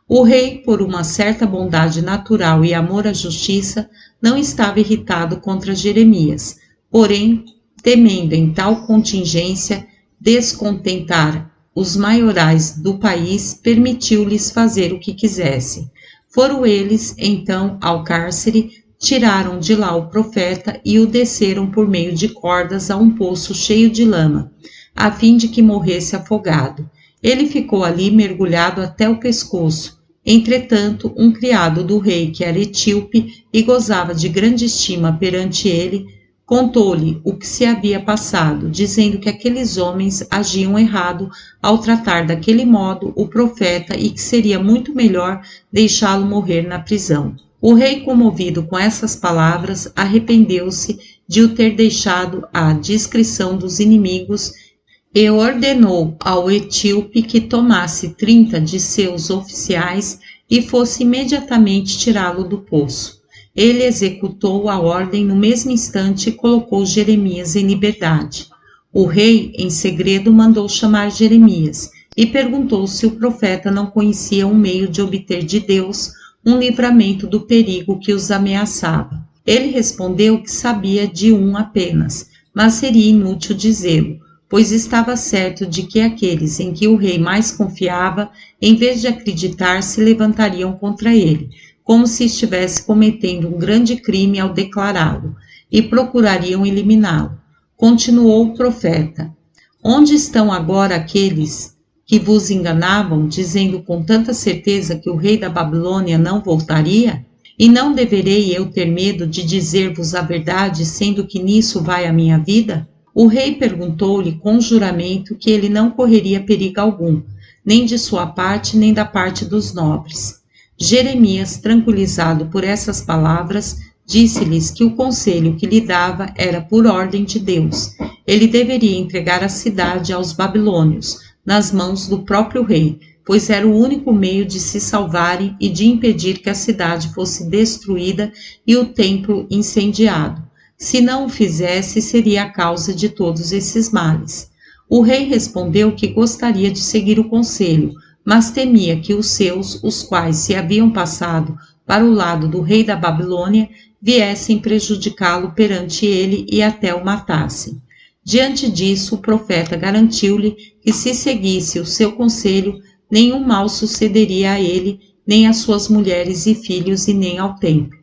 O rei, por uma certa bondade natural e amor à justiça, não estava irritado contra Jeremias, porém, temendo em tal contingência descontentar os maiorais do país, permitiu-lhes fazer o que quisessem. Foram eles, então, ao cárcere, tiraram de lá o profeta e o desceram por meio de cordas a um poço cheio de lama, a fim de que morresse afogado. Ele ficou ali mergulhado até o pescoço. Entretanto, um criado do rei, que era etíope e gozava de grande estima perante ele, contou-lhe o que se havia passado, dizendo que aqueles homens agiam errado ao tratar daquele modo o profeta e que seria muito melhor deixá-lo morrer na prisão. O rei, comovido com essas palavras, arrependeu-se de o ter deixado à discrição dos inimigos e ordenou ao etíope que tomasse 30 de seus oficiais e fosse imediatamente tirá-lo do poço. Ele executou a ordem no mesmo instante e colocou Jeremias em liberdade. O rei, em segredo, mandou chamar Jeremias e perguntou se o profeta não conhecia um meio de obter de Deus um livramento do perigo que os ameaçava. Ele respondeu que sabia de um apenas, mas seria inútil dizê-lo, pois estava certo de que aqueles em que o rei mais confiava, em vez de acreditar, se levantariam contra ele, como se estivesse cometendo um grande crime ao declará-lo, e procurariam eliminá-lo. Continuou o profeta: onde estão agora aqueles que vos enganavam, dizendo com tanta certeza que o rei da Babilônia não voltaria? E não deverei eu ter medo de dizer-vos a verdade, sendo que nisso vai a minha vida? O rei perguntou-lhe com juramento que ele não correria perigo algum, nem de sua parte, nem da parte dos nobres. Jeremias, tranquilizado por essas palavras, disse-lhes que o conselho que lhe dava era por ordem de Deus. Ele deveria entregar a cidade aos babilônios, nas mãos do próprio rei, pois era o único meio de se salvarem e de impedir que a cidade fosse destruída e o templo incendiado. Se não o fizesse, seria a causa de todos esses males. O rei respondeu que gostaria de seguir o conselho, mas temia que os seus, os quais se haviam passado para o lado do rei da Babilônia, viessem prejudicá-lo perante ele e até o matassem. Diante disso, o profeta garantiu-lhe que se seguisse o seu conselho, nenhum mal sucederia a ele, nem às suas mulheres e filhos, e nem ao templo.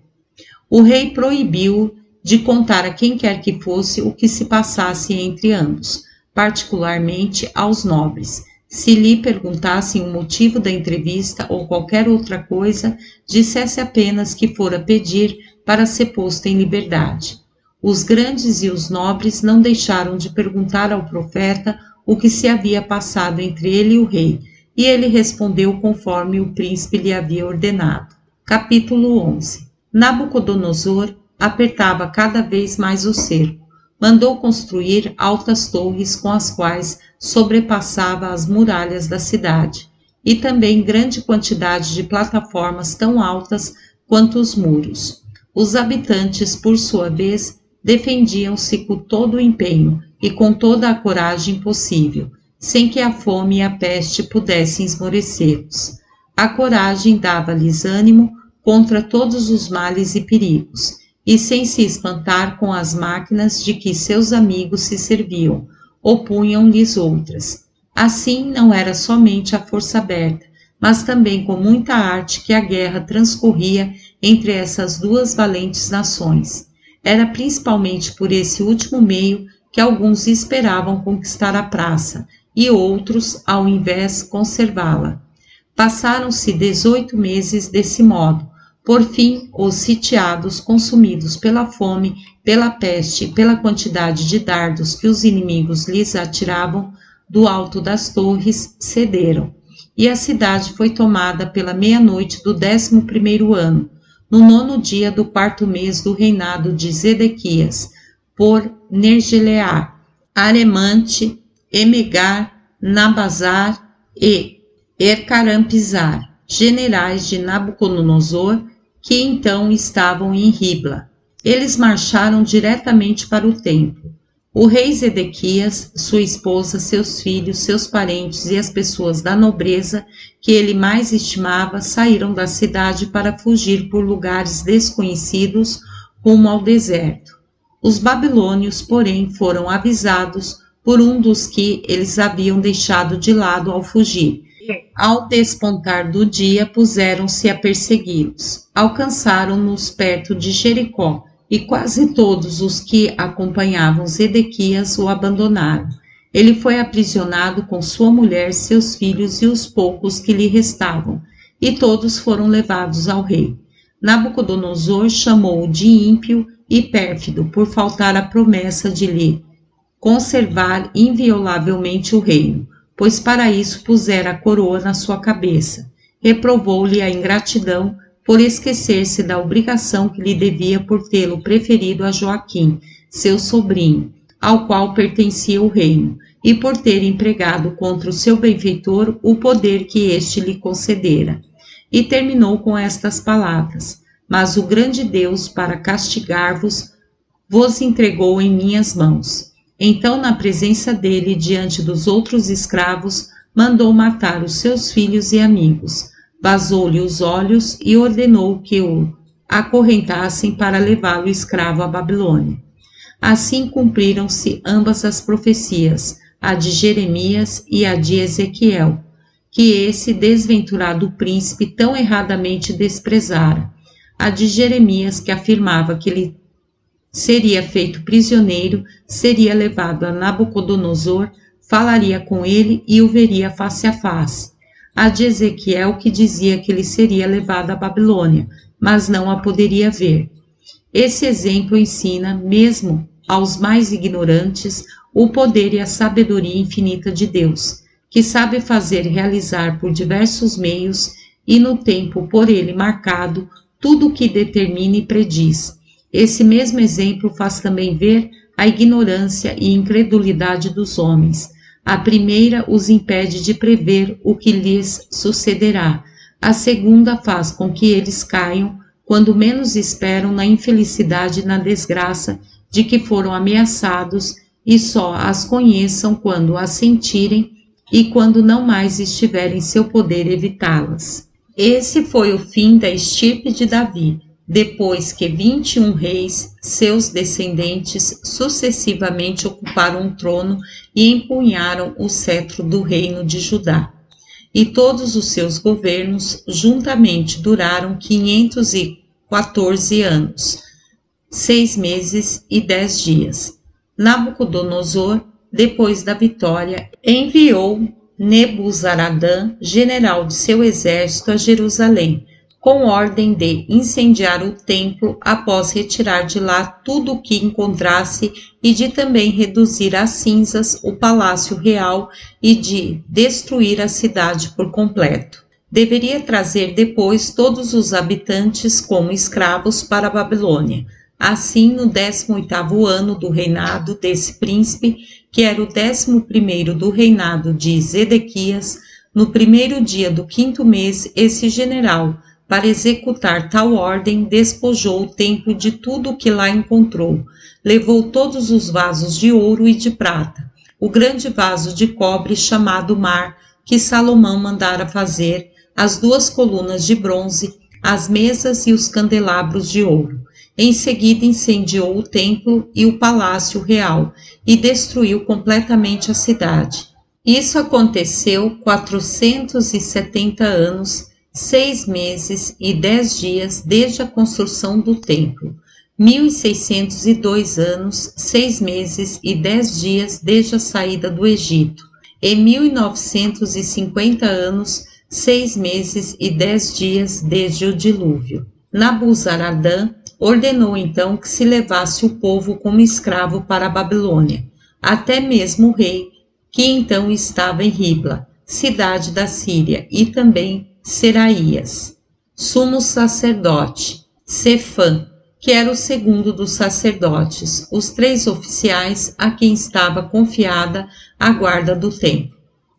O rei proibiu de contar a quem quer que fosse o que se passasse entre ambos, particularmente aos nobres. Se lhe perguntassem o motivo da entrevista ou qualquer outra coisa, dissesse apenas que fora pedir para ser posto em liberdade. Os grandes e os nobres não deixaram de perguntar ao profeta o que se havia passado entre ele e o rei, e ele respondeu conforme o príncipe lhe havia ordenado. Capítulo 11. Nabucodonosor apertava cada vez mais o cerco. Mandou construir altas torres com as quais sobrepassava as muralhas da cidade, e também grande quantidade de plataformas tão altas quanto os muros. Os habitantes, por sua vez, defendiam-se com todo o empenho e com toda a coragem possível, sem que a fome e a peste pudessem esmorecê-los. A coragem dava-lhes ânimo contra todos os males e perigos, e sem se espantar com as máquinas de que seus amigos se serviam, opunham-lhes outras. Assim, não era somente a força aberta, mas também com muita arte que a guerra transcorria entre essas duas valentes nações. Era principalmente por esse último meio que alguns esperavam conquistar a praça, e outros, ao invés, conservá-la. Passaram-se 18 meses desse modo. Por fim, os sitiados, consumidos pela fome, pela peste e pela quantidade de dardos que os inimigos lhes atiravam do alto das torres, cederam, e a cidade foi tomada pela meia-noite do 11º ano, no 9º dia do 4º mês do reinado de Zedequias, por Nergelear, Aremante, Emegar, Nabazar e Ercarampizar, generais de Nabucodonosor, que então estavam em Ribla. Eles marcharam diretamente para o templo. O rei Zedequias, sua esposa, seus filhos, seus parentes e as pessoas da nobreza que ele mais estimava saíram da cidade para fugir por lugares desconhecidos rumo ao deserto. Os babilônios, porém, foram avisados por um dos que eles haviam deixado de lado ao fugir. Ao despontar do dia, puseram-se a persegui-los. Alcançaram-nos perto de Jericó, e quase todos os que acompanhavam Zedequias o abandonaram. Ele foi aprisionado com sua mulher, seus filhos e os poucos que lhe restavam, e todos foram levados ao rei. Nabucodonosor chamou-o de ímpio e pérfido por faltar à promessa de lhe conservar inviolavelmente o reino, pois para isso pusera a coroa na sua cabeça. Reprovou-lhe a ingratidão por esquecer-se da obrigação que lhe devia por tê-lo preferido a Joaquim, seu sobrinho, ao qual pertencia o reino, e por ter empregado contra o seu benfeitor o poder que este lhe concedera. E terminou com estas palavras: mas o grande Deus, para castigar-vos, vos entregou em minhas mãos. Então, na presença dele, diante dos outros escravos, mandou matar os seus filhos e amigos, vazou-lhe os olhos e ordenou que o acorrentassem para levá-lo escravo à Babilônia. Assim cumpriram-se ambas as profecias, a de Jeremias e a de Ezequiel, que esse desventurado príncipe tão erradamente desprezara. A de Jeremias, que afirmava que ele seria feito prisioneiro, seria levado a Nabucodonosor, falaria com ele e o veria face a face. A de Ezequiel, que dizia que ele seria levado à Babilônia, mas não a poderia ver. Esse exemplo ensina, mesmo aos mais ignorantes, o poder e a sabedoria infinita de Deus, que sabe fazer realizar por diversos meios e no tempo por ele marcado tudo o que determina e prediz. Esse mesmo exemplo faz também ver a ignorância e incredulidade dos homens. A primeira os impede de prever o que lhes sucederá. A segunda faz com que eles caiam, quando menos esperam, na infelicidade e na desgraça de que foram ameaçados e só as conheçam quando as sentirem e quando não mais estiver em seu poder evitá-las. Esse foi o fim da estirpe de Davi, depois que 21 reis, seus descendentes, sucessivamente ocuparam o trono e empunharam o cetro do reino de Judá. E todos os seus governos juntamente duraram 514 anos, 6 meses e 10 dias. Nabucodonosor, depois da vitória, enviou Nebuzaradã, general de seu exército, a Jerusalém, com ordem de incendiar o templo após retirar de lá tudo o que encontrasse e de também reduzir a cinzas o palácio real e de destruir a cidade por completo. Deveria trazer depois todos os habitantes como escravos para a Babilônia. Assim, no 18º ano do reinado desse príncipe, que era o 11º do reinado de Zedequias, no primeiro dia do 5º mês, esse general, para executar tal ordem, despojou o templo de tudo o que lá encontrou. Levou todos os vasos de ouro e de prata, o grande vaso de cobre chamado Mar, que Salomão mandara fazer, as 2 colunas de bronze, as mesas e os candelabros de ouro. Em seguida incendiou o templo e o palácio real e destruiu completamente a cidade. Isso aconteceu 470 anos, 6 meses e 10 dias desde a construção do templo, 1602 anos, 6 meses e 10 dias desde a saída do Egito, e 1950 anos, 6 meses e 10 dias desde o dilúvio. Nabuzaradã ordenou então que se levasse o povo como escravo para a Babilônia, até mesmo o rei, que então estava em Ribla, cidade da Síria, e também Seraías, sumo sacerdote, Cefã, que era o segundo dos sacerdotes, os 3 oficiais a quem estava confiada a guarda do templo.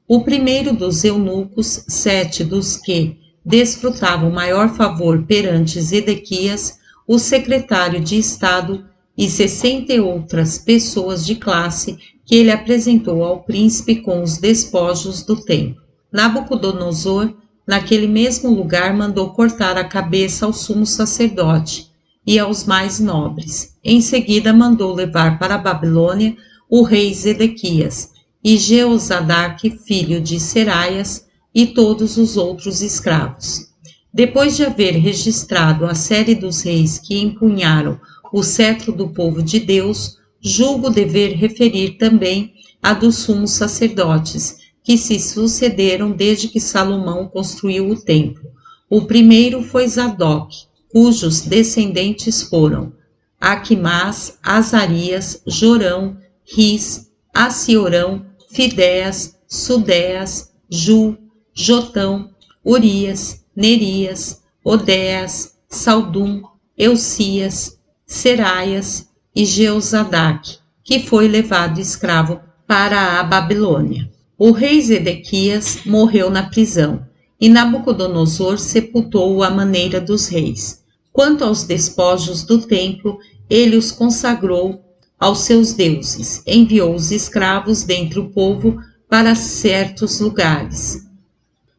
O primeiro dos eunucos, 7 dos que desfrutavam maior favor perante Zedequias, o secretário de Estado e 60 outras pessoas de classe que ele apresentou ao príncipe com os despojos do templo. Nabucodonosor, naquele mesmo lugar, mandou cortar a cabeça ao sumo sacerdote e aos mais nobres. Em seguida, mandou levar para a Babilônia o rei Zedequias e Jeozadaque, filho de Seraias, e todos os outros escravos. Depois de haver registrado a série dos reis que empunharam o cetro do povo de Deus, julgo dever referir também a dos sumos sacerdotes, que se sucederam desde que Salomão construiu o templo. O primeiro foi Zadok, cujos descendentes foram Aquimás, Azarias, Jorão, Ris, Aciorão, Fidéas, Sudéas, Ju, Jotão, Urias, Nerias, Odéas, Saldum, Eucias, Seraias e Jeozadaque, que foi levado escravo para a Babilônia. O rei Zedequias morreu na prisão, e Nabucodonosor sepultou-o à maneira dos reis. Quanto aos despojos do templo, ele os consagrou aos seus deuses, enviou os escravos dentre o povo para certos lugares,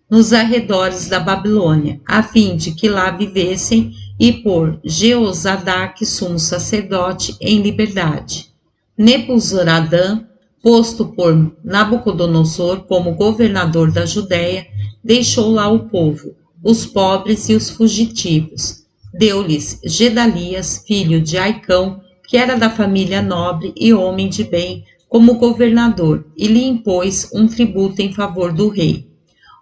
nos arredores da Babilônia, a fim de que lá vivessem, e por Jeozadaque, sumo sacerdote, em liberdade. Nebuzaradã posto por Nabucodonosor como governador da Judéia, deixou lá o povo, os pobres e os fugitivos. Deu-lhes Gedalias, filho de Aicão, que era da família nobre e homem de bem, como governador, e lhe impôs um tributo em favor do rei.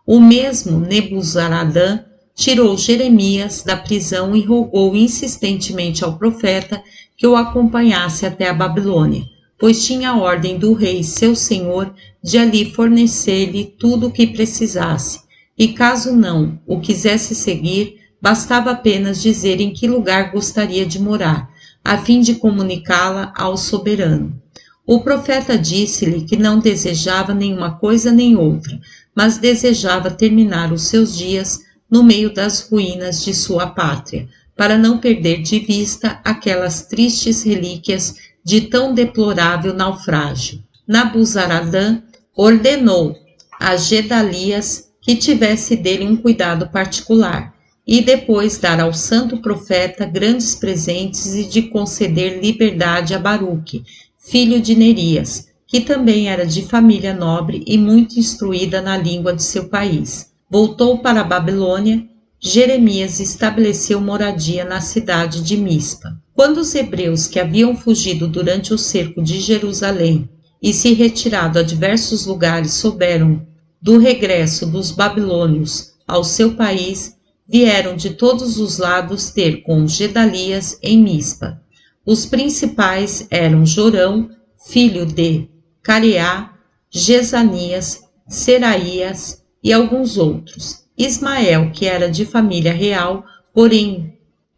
O mesmo Nebuzaradã tirou Jeremias da prisão e rogou insistentemente ao profeta que o acompanhasse até a Babilônia, pois tinha ordem do rei, seu senhor, de ali fornecer-lhe tudo o que precisasse, e caso não o quisesse seguir, bastava apenas dizer em que lugar gostaria de morar, a fim de comunicá-la ao soberano. O profeta disse-lhe que não desejava nenhuma coisa nem outra, mas desejava terminar os seus dias no meio das ruínas de sua pátria, para não perder de vista aquelas tristes relíquias de tão deplorável naufrágio. Nabuzaradã ordenou a Gedalias que tivesse dele um cuidado particular, e depois dar ao santo profeta grandes presentes e de conceder liberdade a Baruque, filho de Nerias, que também era de família nobre e muito instruída na língua de seu país. Voltou para a Babilônia. Jeremias estabeleceu moradia na cidade de Mispa. Quando os hebreus que haviam fugido durante o cerco de Jerusalém e se retirado a diversos lugares souberam do regresso dos babilônios ao seu país, vieram de todos os lados ter com Gedalias em Mispa. Os principais eram Jorão, filho de Careá, Jezanias, Seraías e alguns outros. Ismael, que era de família real, porém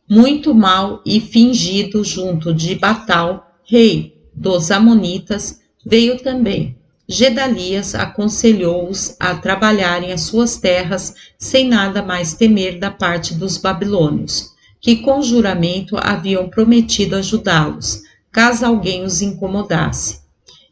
muito mau e fingido junto de Batal, rei dos Amonitas, veio também. Gedalias aconselhou-os a trabalharem as suas terras sem nada mais temer da parte dos babilônios, que com juramento haviam prometido ajudá-los, caso alguém os incomodasse.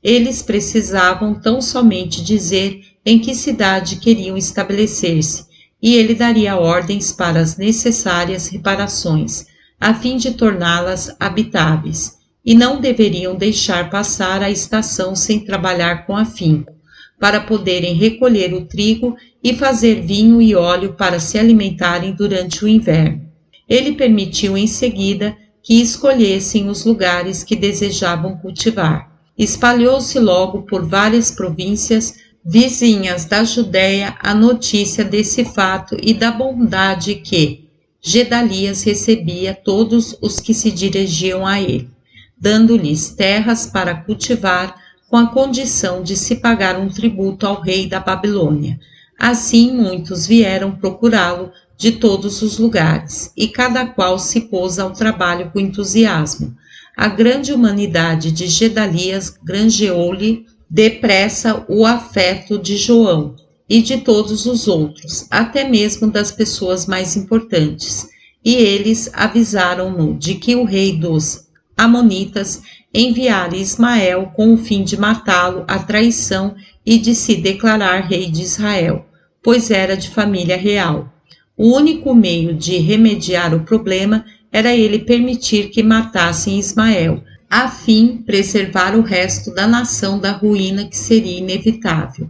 Eles precisavam tão somente dizer em que cidade queriam estabelecer-se, e ele daria ordens para as necessárias reparações, a fim de torná-las habitáveis, e não deveriam deixar passar a estação sem trabalhar com afinco, para poderem recolher o trigo e fazer vinho e óleo para se alimentarem durante o inverno. Ele permitiu em seguida que escolhessem os lugares que desejavam cultivar. Espalhou-se logo por várias províncias vizinhas da Judéia a notícia desse fato e da bondade que Gedalias recebia todos os que se dirigiam a ele, dando-lhes terras para cultivar com a condição de se pagar um tributo ao rei da Babilônia. Assim muitos vieram procurá-lo de todos os lugares, e cada qual se pôs ao trabalho com entusiasmo. A grande humanidade de Gedalias granjeou-lhe depressa o afeto de João e de todos os outros, até mesmo das pessoas mais importantes, e eles avisaram-no de que o rei dos Amonitas enviara Ismael com o fim de matá-lo à traição e de se declarar rei de Israel, pois era de família real. O único meio de remediar o problema era ele permitir que matassem Ismael, a fim de preservar o resto da nação da ruína que seria inevitável,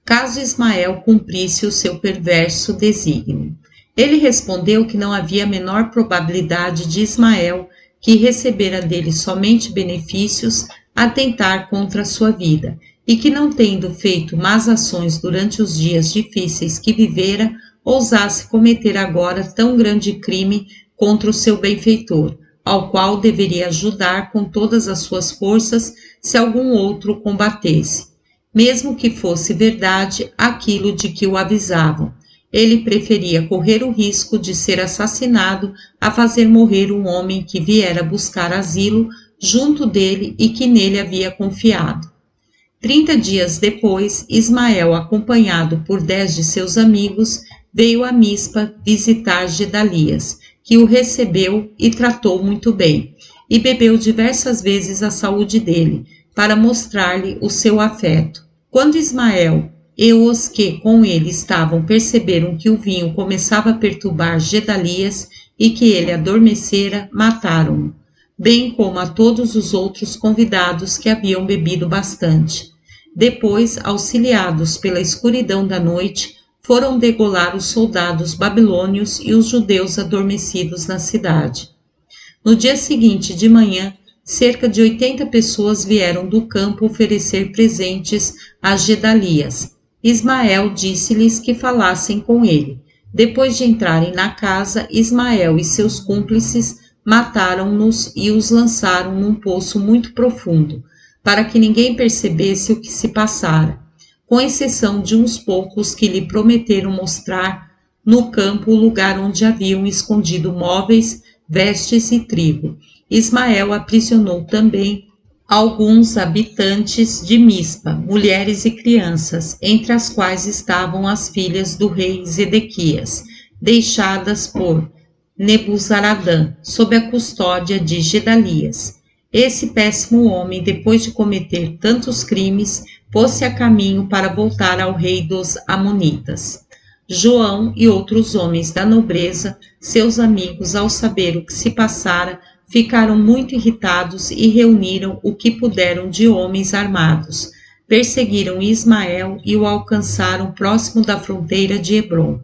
caso Ismael cumprisse o seu perverso desígnio. Ele respondeu que não havia a menor probabilidade de Ismael, que recebera dele somente benefícios, atentar contra a sua vida, e que não tendo feito más ações durante os dias difíceis que vivera, ousasse cometer agora tão grande crime contra o seu benfeitor, ao qual deveria ajudar com todas as suas forças se algum outro o combatesse. Mesmo que fosse verdade aquilo de que o avisavam, ele preferia correr o risco de ser assassinado a fazer morrer um homem que viera buscar asilo junto dele e que nele havia confiado. 30 dias depois, Ismael, acompanhado por 10 de seus amigos, veio a Mispa visitar Gedalias, que o recebeu e tratou muito bem, e bebeu diversas vezes a saúde dele, para mostrar-lhe o seu afeto. Quando Ismael e os que com ele estavam perceberam que o vinho começava a perturbar Gedalias e que ele adormecera, mataram-no, bem como a todos os outros convidados que haviam bebido bastante. Depois, auxiliados pela escuridão da noite, foram degolar os soldados babilônios e os judeus adormecidos na cidade. No dia seguinte de manhã, cerca de 80 pessoas vieram do campo oferecer presentes a Gedalias. Ismael disse-lhes que falassem com ele. Depois de entrarem na casa, Ismael e seus cúmplices mataram-nos e os lançaram num poço muito profundo, para que ninguém percebesse o que se passara, com exceção de uns poucos que lhe prometeram mostrar no campo o lugar onde haviam escondido móveis, vestes e trigo. Ismael aprisionou também alguns habitantes de Mispa, mulheres e crianças, entre as quais estavam as filhas do rei Zedequias, deixadas por Nebuzaradã, sob a custódia de Gedalias. Esse péssimo homem, depois de cometer tantos crimes, pôs-se a caminho para voltar ao rei dos Amonitas. João e outros homens da nobreza, seus amigos, ao saber o que se passara, ficaram muito irritados e reuniram o que puderam de homens armados. Perseguiram Ismael e o alcançaram próximo da fronteira de Hebrom.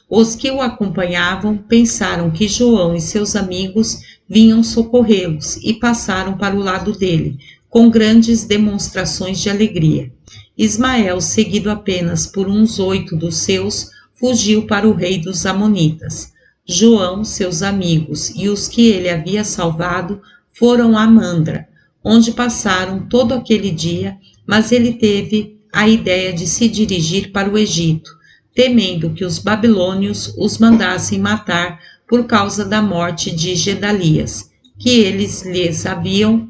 Os que o acompanhavam pensaram que João e seus amigos vinham socorrê-los e passaram para o lado dele, com grandes demonstrações de alegria. Ismael, seguido apenas por uns 8 dos seus, fugiu para o rei dos Amonitas. João, seus amigos e os que ele havia salvado foram a Mandra, onde passaram todo aquele dia, mas ele teve a ideia de se dirigir para o Egito, temendo que os babilônios os mandassem matar por causa da morte de Gedalias, que eles lhes haviam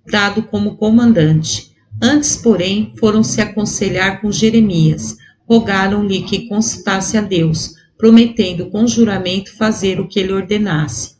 dado como comandante. Antes, porém, foram se aconselhar com Jeremias, rogaram-lhe que consultasse a Deus, prometendo com juramento fazer o que ele ordenasse.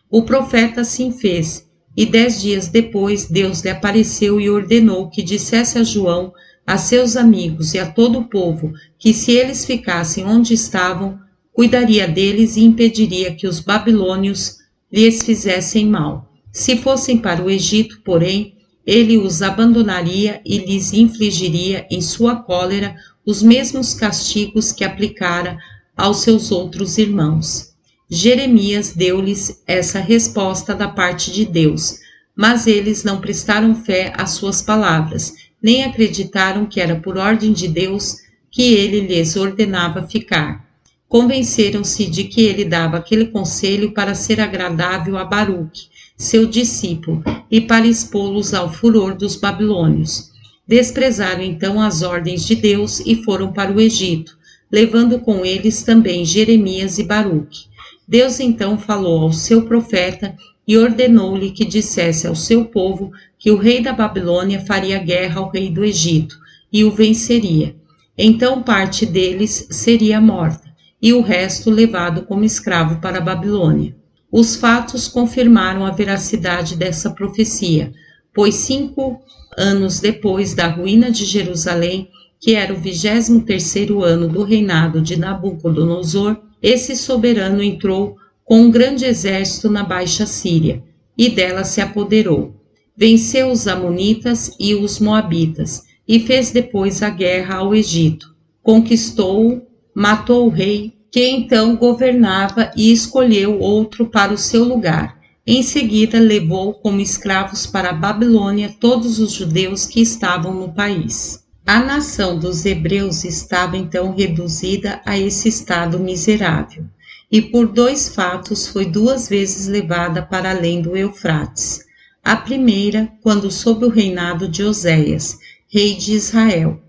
O profeta assim fez, e 10 dias depois Deus lhe apareceu e ordenou que dissesse a João, a seus amigos e a todo o povo, que se eles ficassem onde estavam, cuidaria deles e impediria que os babilônios lhes fizessem mal. Se fossem para o Egito, porém, ele os abandonaria e lhes infligiria em sua cólera os mesmos castigos que aplicara aos seus outros irmãos. Jeremias deu-lhes essa resposta da parte de Deus, mas eles não prestaram fé às suas palavras, nem acreditaram que era por ordem de Deus que ele lhes ordenava ficar. Convenceram-se de que ele dava aquele conselho para ser agradável a Baruque, seu discípulo, e para expô-los ao furor dos babilônios. Desprezaram então as ordens de Deus e foram para o Egito, levando com eles também Jeremias e Baruque. Deus então falou ao seu profeta e ordenou-lhe que dissesse ao seu povo que o rei da Babilônia faria guerra ao rei do Egito e o venceria. Então parte deles seria morta e o resto levado como escravo para a Babilônia. Os fatos confirmaram a veracidade dessa profecia, pois 5 anos depois da ruína de Jerusalém, que era o 23º ano do reinado de Nabucodonosor, esse soberano entrou com um grande exército na Baixa Síria, e dela se apoderou. Venceu os Amonitas e os Moabitas, e fez depois a guerra ao Egito. Conquistou-o, matou o rei, que então governava, e escolheu outro para o seu lugar. Em seguida, levou como escravos para a Babilônia todos os judeus que estavam no país. A nação dos hebreus estava então reduzida a esse estado miserável, e por 2 fatos foi 2 vezes levada para além do Eufrates. A primeira, quando sob o reinado de Oséias, rei de Israel,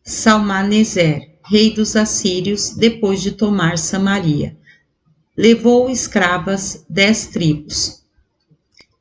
Salmaneser, rei dos assírios, depois de tomar Samaria, levou escravas 10 tribos.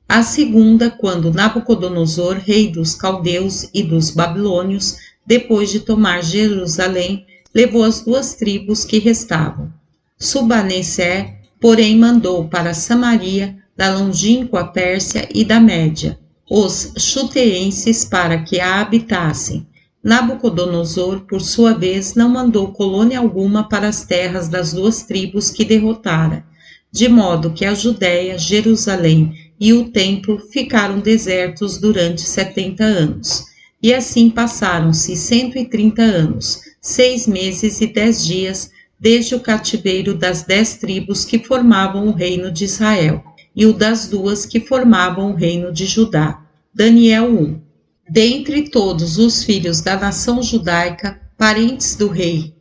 A segunda, quando Nabucodonosor, rei dos caldeus e dos babilônios, depois de tomar Jerusalém, levou as 2 tribos que restavam. Subaneser, porém, mandou para Samaria, da longínqua Pérsia e da Média, os chuteenses para que a habitassem. Nabucodonosor, por sua vez, não mandou colônia alguma para as terras das 2 tribos que derrotara, de modo que a Judéia, Jerusalém e o templo ficaram desertos durante 70 anos. E assim passaram-se 130 anos, 6 meses e 10 dias, desde o cativeiro das 10 tribos que formavam o reino de Israel, e o das 2 que formavam o reino de Judá. Daniel 1. Dentre todos os filhos da nação judaica, parentes do rei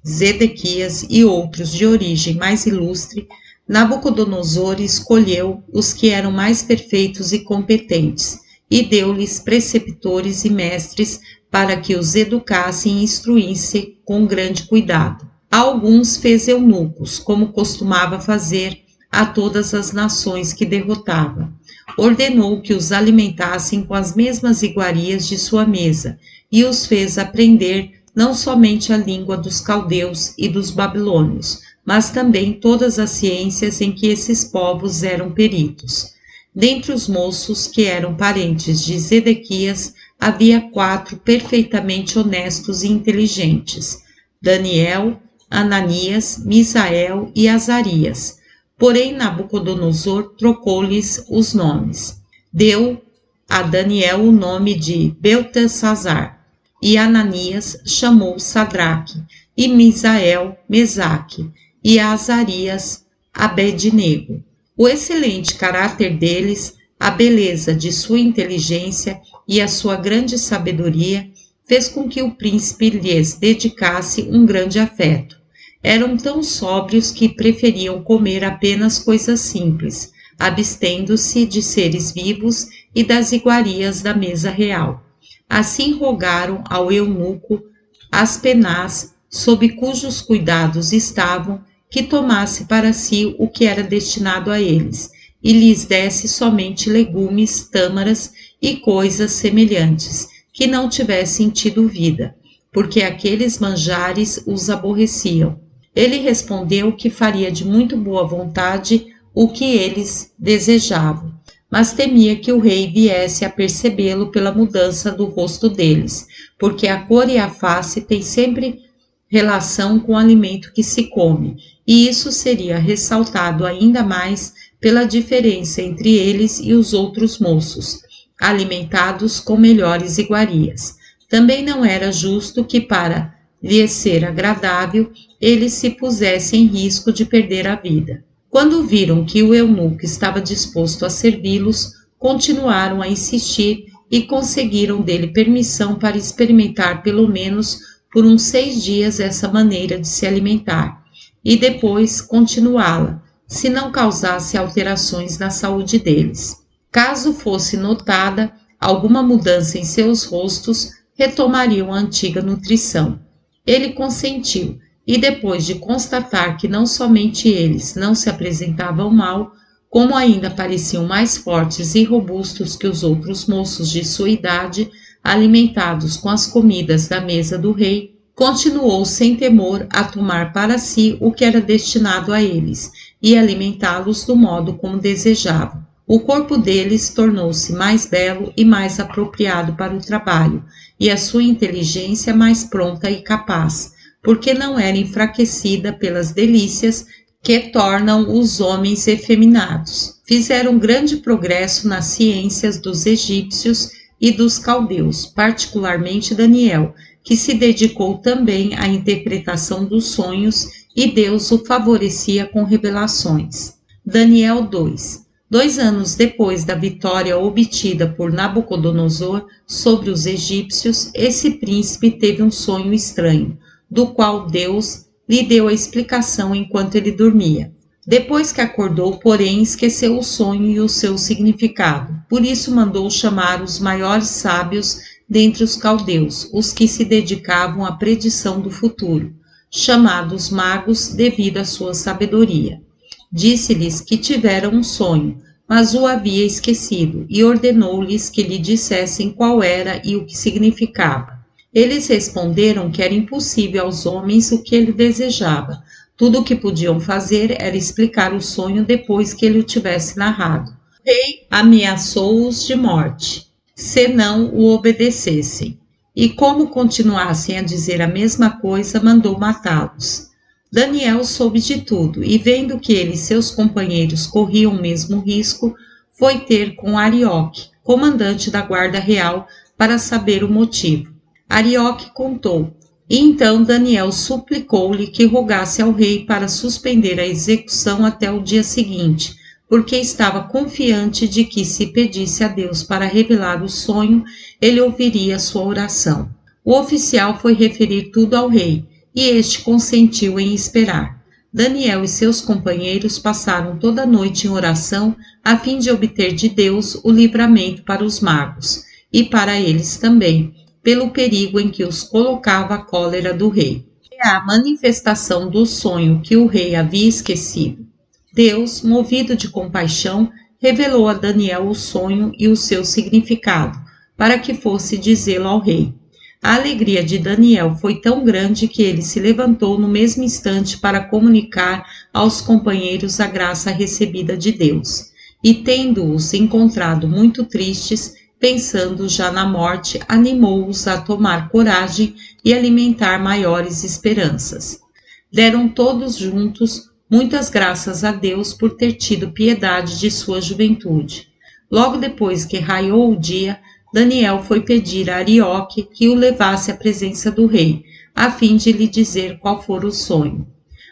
Zedequias e outros de origem mais ilustre, Nabucodonosor escolheu os que eram mais perfeitos e competentes, e deu-lhes preceptores e mestres para que os educassem e instruíssem com grande cuidado. A alguns fez eunucos, como costumava fazer a todas as nações que derrotava. Ordenou que os alimentassem com as mesmas iguarias de sua mesa, e os fez aprender não somente a língua dos caldeus e dos babilônios, mas também todas as ciências em que esses povos eram peritos. Dentre os moços que eram parentes de Zedequias, havia 4 perfeitamente honestos e inteligentes: Daniel, Ananias, Misael e Azarias. Porém, Nabucodonosor trocou-lhes os nomes. Deu a Daniel o nome de Beltesazar, e Ananias chamou Sadraque, e Misael Mesaque, e Azarias Abednego. O excelente caráter deles, a beleza de sua inteligência e a sua grande sabedoria fez com que o príncipe lhes dedicasse um grande afeto. Eram tão sóbrios que preferiam comer apenas coisas simples, abstendo-se de seres vivos e das iguarias da mesa real. Assim rogaram ao eunuco Aspenaz, sob cujos cuidados estavam, que tomasse para si o que era destinado a eles, e lhes desse somente legumes, tâmaras e coisas semelhantes, que não tivessem tido vida, porque aqueles manjares os aborreciam. Ele respondeu que faria de muito boa vontade o que eles desejavam, mas temia que o rei viesse a percebê-lo pela mudança do rosto deles, porque a cor e a face têm sempre relação com o alimento que se come, e isso seria ressaltado ainda mais pela diferença entre eles e os outros moços, alimentados com melhores iguarias. Também não era justo que, para lhes ser agradável, eles se pusessem em risco de perder a vida. Quando viram que o eunuco estava disposto a servi-los, continuaram a insistir e conseguiram dele permissão para experimentar pelo menos por uns 6 dias essa maneira de se alimentar, e depois continuá-la, se não causasse alterações na saúde deles. Caso fosse notada alguma mudança em seus rostos, retomariam a antiga nutrição. Ele consentiu, e depois de constatar que não somente eles não se apresentavam mal, como ainda pareciam mais fortes e robustos que os outros moços de sua idade, alimentados com as comidas da mesa do rei, continuou sem temor a tomar para si o que era destinado a eles e alimentá-los do modo como desejavam. O corpo deles tornou-se mais belo e mais apropriado para o trabalho, e a sua inteligência mais pronta e capaz, porque não era enfraquecida pelas delícias que tornam os homens efeminados. Fizeram grande progresso nas ciências dos egípcios e dos caldeus, particularmente Daniel, que se dedicou também à interpretação dos sonhos, e Deus o favorecia com revelações. Daniel 2. 2 anos depois da vitória obtida por Nabucodonosor sobre os egípcios, esse príncipe teve um sonho estranho, do qual Deus lhe deu a explicação enquanto ele dormia. Depois que acordou, porém, esqueceu o sonho e o seu significado. Por isso mandou chamar os maiores sábios dentre os caldeus, os que se dedicavam à predição do futuro, chamados magos devido à sua sabedoria. Disse-lhes que tivera um sonho, mas o havia esquecido, e ordenou-lhes que lhe dissessem qual era e o que significava. Eles responderam que era impossível aos homens o que ele desejava. Tudo o que podiam fazer era explicar o sonho depois que ele o tivesse narrado. O rei ameaçou-os de morte, se não o obedecessem, e como continuassem a dizer a mesma coisa, mandou matá-los. Daniel soube de tudo, e vendo que ele e seus companheiros corriam o mesmo risco, foi ter com Arioque, comandante da guarda real, para saber o motivo. Arioque contou, e então Daniel suplicou-lhe que rogasse ao rei para suspender a execução até o dia seguinte, porque estava confiante de que, se pedisse a Deus para revelar o sonho, ele ouviria sua oração. O oficial foi referir tudo ao rei, e este consentiu em esperar. Daniel e seus companheiros passaram toda a noite em oração, a fim de obter de Deus o livramento para os magos, e para eles também, pelo perigo em que os colocava a cólera do rei. É a manifestação do sonho que o rei havia esquecido. Deus, movido de compaixão, revelou a Daniel o sonho e o seu significado, para que fosse dizê-lo ao rei. A alegria de Daniel foi tão grande que ele se levantou no mesmo instante para comunicar aos companheiros a graça recebida de Deus. E tendo-os encontrado muito tristes, pensando já na morte, animou-os a tomar coragem e alimentar maiores esperanças. Deram todos juntos muitas graças a Deus por ter tido piedade de sua juventude. Logo depois que raiou o dia, Daniel foi pedir a Arioque que o levasse à presença do rei, a fim de lhe dizer qual fora o sonho.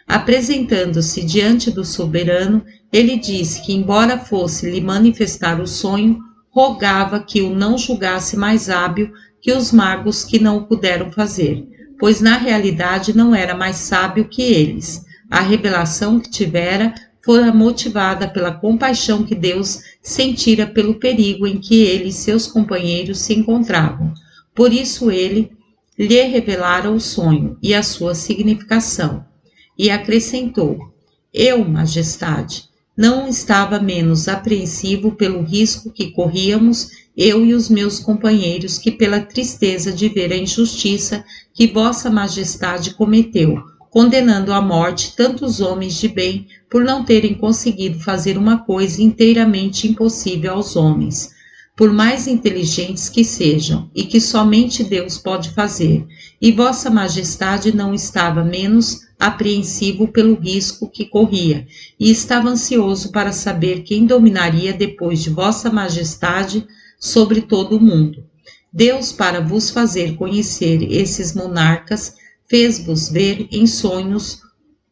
Apresentando-se diante do soberano, ele disse que, embora fosse lhe manifestar o sonho, rogava que o não julgasse mais hábil que os magos que não o puderam fazer, pois na realidade não era mais sábio que eles. A revelação que tivera fora motivada pela compaixão que Deus sentira pelo perigo em que ele e seus companheiros se encontravam. Por isso ele lhe revelara o sonho e a sua significação. E acrescentou, eu, majestade, não estava menos apreensivo pelo risco que corríamos, eu e os meus companheiros, que pela tristeza de ver a injustiça que vossa majestade cometeu, condenando à morte tantos homens de bem por não terem conseguido fazer uma coisa inteiramente impossível aos homens, por mais inteligentes que sejam, e que somente Deus pode fazer, e vossa majestade não estava menos apreensivo pelo risco que corria, e estava ansioso para saber quem dominaria depois de vossa majestade sobre todo o mundo. Deus, para vos fazer conhecer esses monarcas, fez-vos ver em sonhos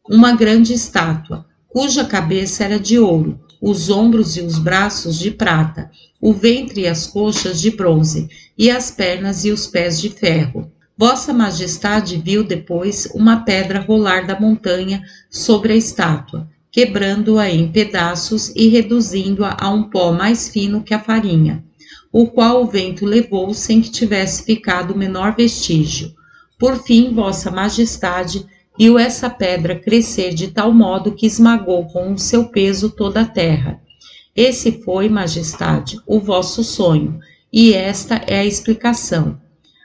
uma grande estátua, cuja cabeça era de ouro, os ombros e os braços de prata, o ventre e as coxas de bronze, e as pernas e os pés de ferro. Vossa Majestade viu depois uma pedra rolar da montanha sobre a estátua, quebrando-a em pedaços e reduzindo-a a um pó mais fino que a farinha, o qual o vento levou sem que tivesse ficado o menor vestígio. Por fim, Vossa Majestade viu essa pedra crescer de tal modo que esmagou com o seu peso toda a terra. Esse foi, Majestade, o vosso sonho, e esta é a explicação.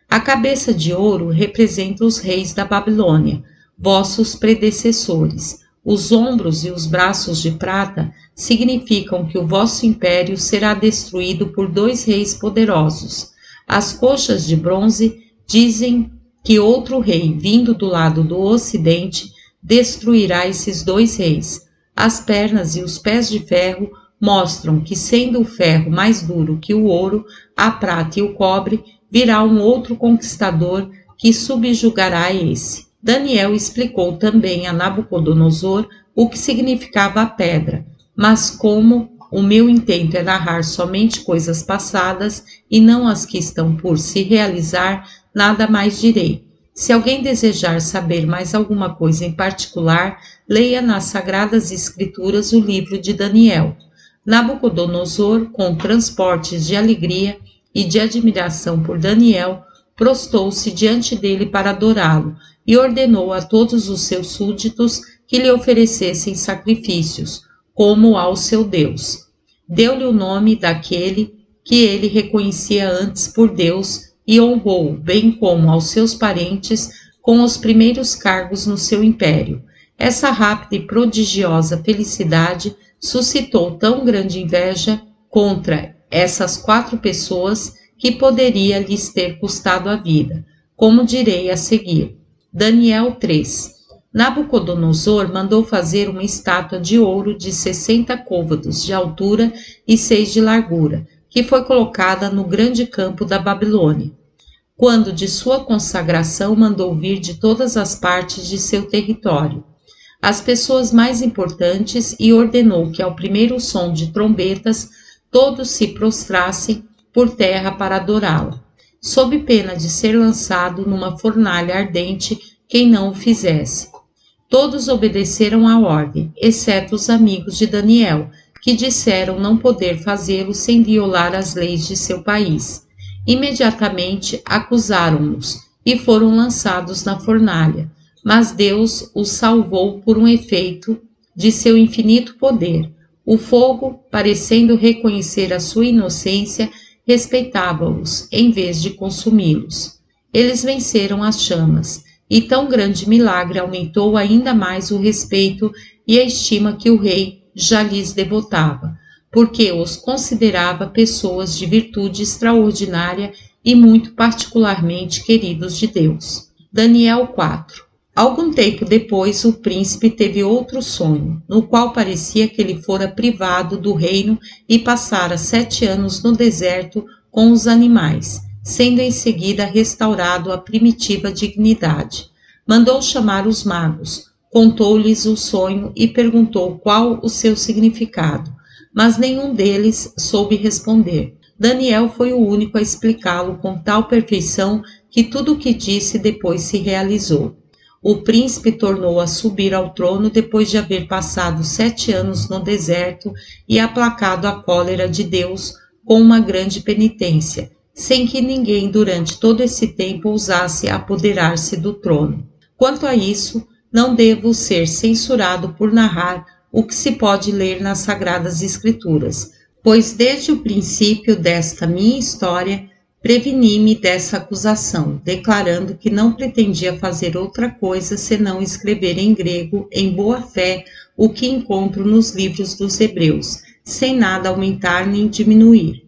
A cabeça de ouro representa os reis da Babilônia, vossos predecessores. Os ombros e os braços de prata significam que o vosso império será destruído por 2 reis poderosos. As coxas de bronze dizem que outro rei, vindo do lado do ocidente, destruirá esses 2 reis. As pernas e os pés de ferro mostram que, sendo o ferro mais duro que o ouro, a prata e o cobre, virá um outro conquistador que subjugará esse. Daniel explicou também a Nabucodonosor o que significava a pedra, mas como o meu intento é narrar somente coisas passadas e não as que estão por se realizar, nada mais direi. Se alguém desejar saber mais alguma coisa em particular, leia nas Sagradas Escrituras o livro de Daniel. Nabucodonosor, com transportes de alegria e de admiração por Daniel, prostou-se diante dele para adorá-lo e ordenou a todos os seus súditos que lhe oferecessem sacrifícios, como ao seu Deus. Deu-lhe o nome daquele que ele reconhecia antes por Deus e honrou, bem como aos seus parentes, com os primeiros cargos no seu império. Essa rápida e prodigiosa felicidade suscitou tão grande inveja contra essas 4 pessoas que poderia lhes ter custado a vida, como direi a seguir. Daniel 3. Nabucodonosor mandou fazer uma estátua de ouro de 60 côvados de altura e 6 de largura, que foi colocada no grande campo da Babilônia, quando de sua consagração mandou vir de todas as partes de seu território as pessoas mais importantes e ordenou que ao primeiro som de trombetas todos se prostrassem por terra para adorá-la, sob pena de ser lançado numa fornalha ardente quem não o fizesse. Todos obedeceram à ordem, exceto os amigos de Daniel, que disseram não poder fazê-lo sem violar as leis de seu país. Imediatamente acusaram-nos e foram lançados na fornalha, mas Deus os salvou por um efeito de seu infinito poder. O fogo, parecendo reconhecer a sua inocência, respeitava-os em vez de consumi-los. Eles venceram as chamas, e tão grande milagre aumentou ainda mais o respeito e a estima que o rei já lhes devotava, porque os considerava pessoas de virtude extraordinária e muito particularmente queridos de Deus. Daniel 4. Algum tempo depois, o príncipe teve outro sonho, no qual parecia que ele fora privado do reino e passara 7 anos no deserto com os animais, sendo em seguida restaurado à primitiva dignidade. Mandou chamar os magos, contou-lhes o sonho e perguntou qual o seu significado, mas nenhum deles soube responder. Daniel foi o único a explicá-lo com tal perfeição que tudo o que disse depois se realizou. O príncipe tornou a subir ao trono depois de haver passado 7 anos no deserto e aplacado a cólera de Deus com uma grande penitência, sem que ninguém durante todo esse tempo ousasse apoderar-se do trono. Quanto a isso, não devo ser censurado por narrar o que se pode ler nas Sagradas Escrituras, pois desde o princípio desta minha história preveni-me dessa acusação, declarando que não pretendia fazer outra coisa senão escrever em grego, em boa fé, o que encontro nos livros dos Hebreus, sem nada aumentar nem diminuir.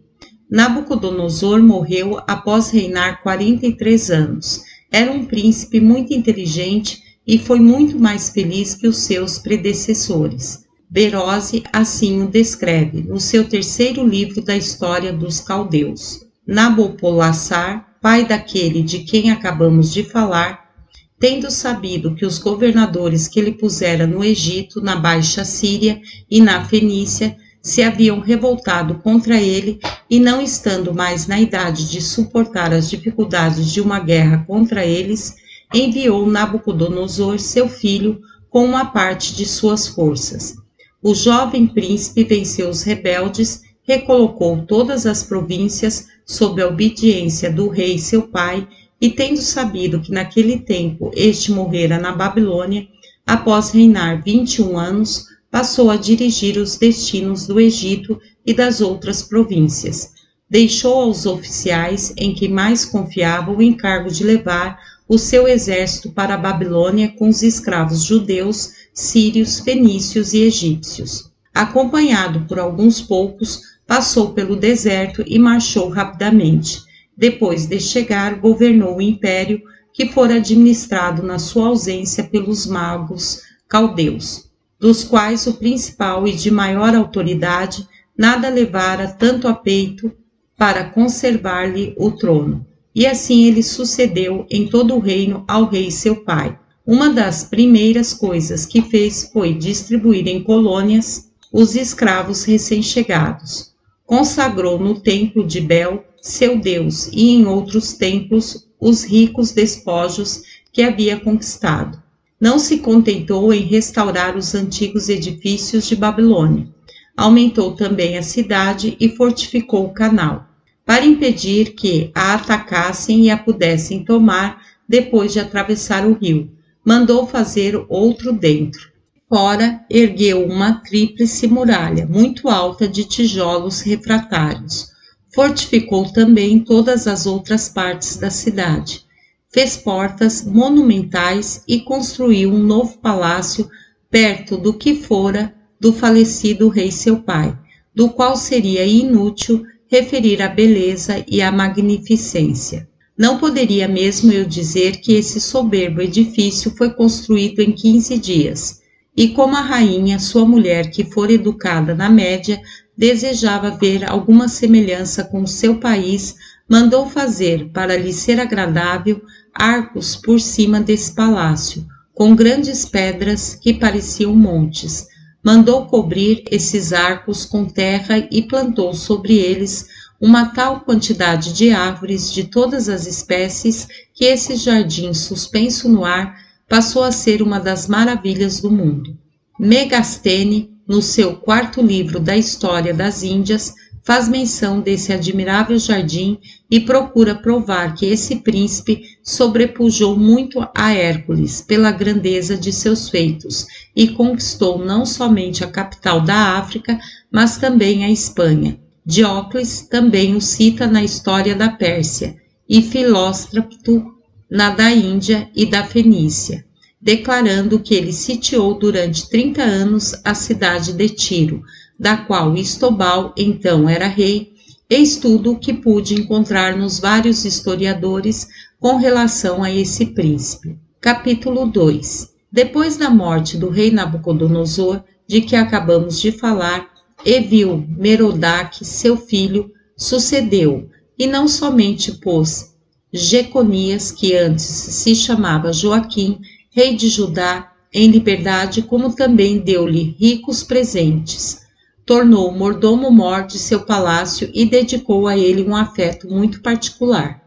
Nabucodonosor morreu após reinar 43 anos. Era um príncipe muito inteligente e foi muito mais feliz que os seus predecessores. Berose assim o descreve, no seu 3º livro da história dos caldeus. Nabopolassar, pai daquele de quem acabamos de falar, tendo sabido que os governadores que ele pusera no Egito, na Baixa Síria e na Fenícia se haviam revoltado contra ele e não estando mais na idade de suportar as dificuldades de uma guerra contra eles, enviou Nabucodonosor, seu filho, com uma parte de suas forças. O jovem príncipe venceu os rebeldes, recolocou todas as províncias sob a obediência do rei seu pai, e tendo sabido que naquele tempo este morrera na Babilônia, após reinar 21 anos, passou a dirigir os destinos do Egito e das outras províncias. Deixou aos oficiais em que mais confiava o encargo de levar o seu exército para a Babilônia com os escravos judeus, sírios, fenícios e egípcios. Acompanhado por alguns poucos, passou pelo deserto e marchou rapidamente. Depois de chegar, governou o império, que fora administrado na sua ausência pelos magos caldeus, dos quais o principal e de maior autoridade nada levara tanto a peito para conservar-lhe o trono. E assim ele sucedeu em todo o reino ao rei seu pai. Uma das primeiras coisas que fez foi distribuir em colônias os escravos recém-chegados. Consagrou no templo de Bel, seu Deus, e em outros templos os ricos despojos que havia conquistado. Não se contentou em restaurar os antigos edifícios de Babilônia. Aumentou também a cidade e fortificou o canal, para impedir que a atacassem e a pudessem tomar depois de atravessar o rio. Mandou fazer outro dentro. Fora, ergueu uma tríplice muralha, muito alta, de tijolos refratários. Fortificou também todas as outras partes da cidade. Fez portas monumentais e construiu um novo palácio perto do que fora do falecido rei seu pai, do qual seria inútil referir a beleza e a magnificência. Não poderia mesmo eu dizer que esse soberbo edifício foi construído em 15 dias, e como a rainha, sua mulher, que fora educada na média, desejava ver alguma semelhança com o seu país, mandou fazer, para lhe ser agradável, arcos por cima desse palácio, com grandes pedras que pareciam montes. Mandou cobrir esses arcos com terra e plantou sobre eles uma tal quantidade de árvores de todas as espécies que esse jardim suspenso no ar passou a ser uma das maravilhas do mundo. Megastene, no seu 4º livro da História das Índias, faz menção desse admirável jardim e procura provar que esse príncipe sobrepujou muito a Hércules pela grandeza de seus feitos e conquistou não somente a capital da África, mas também a Espanha. Diocles também o cita na História da Pérsia e Filóstrato na da Índia e da Fenícia, declarando que ele sitiou durante 30 anos a cidade de Tiro, da qual Estobal então era rei. Eis tudo o que pude encontrar nos vários historiadores com relação a esse príncipe. Capítulo 2. Depois da morte do rei Nabucodonosor, de que acabamos de falar, Evil Merodach, seu filho, sucedeu, e não somente pôs Jeconias, que antes se chamava Joaquim, rei de Judá, em liberdade, como também deu-lhe ricos presentes. Tornou mordomo-mor de seu palácio e dedicou a ele um afeto muito particular.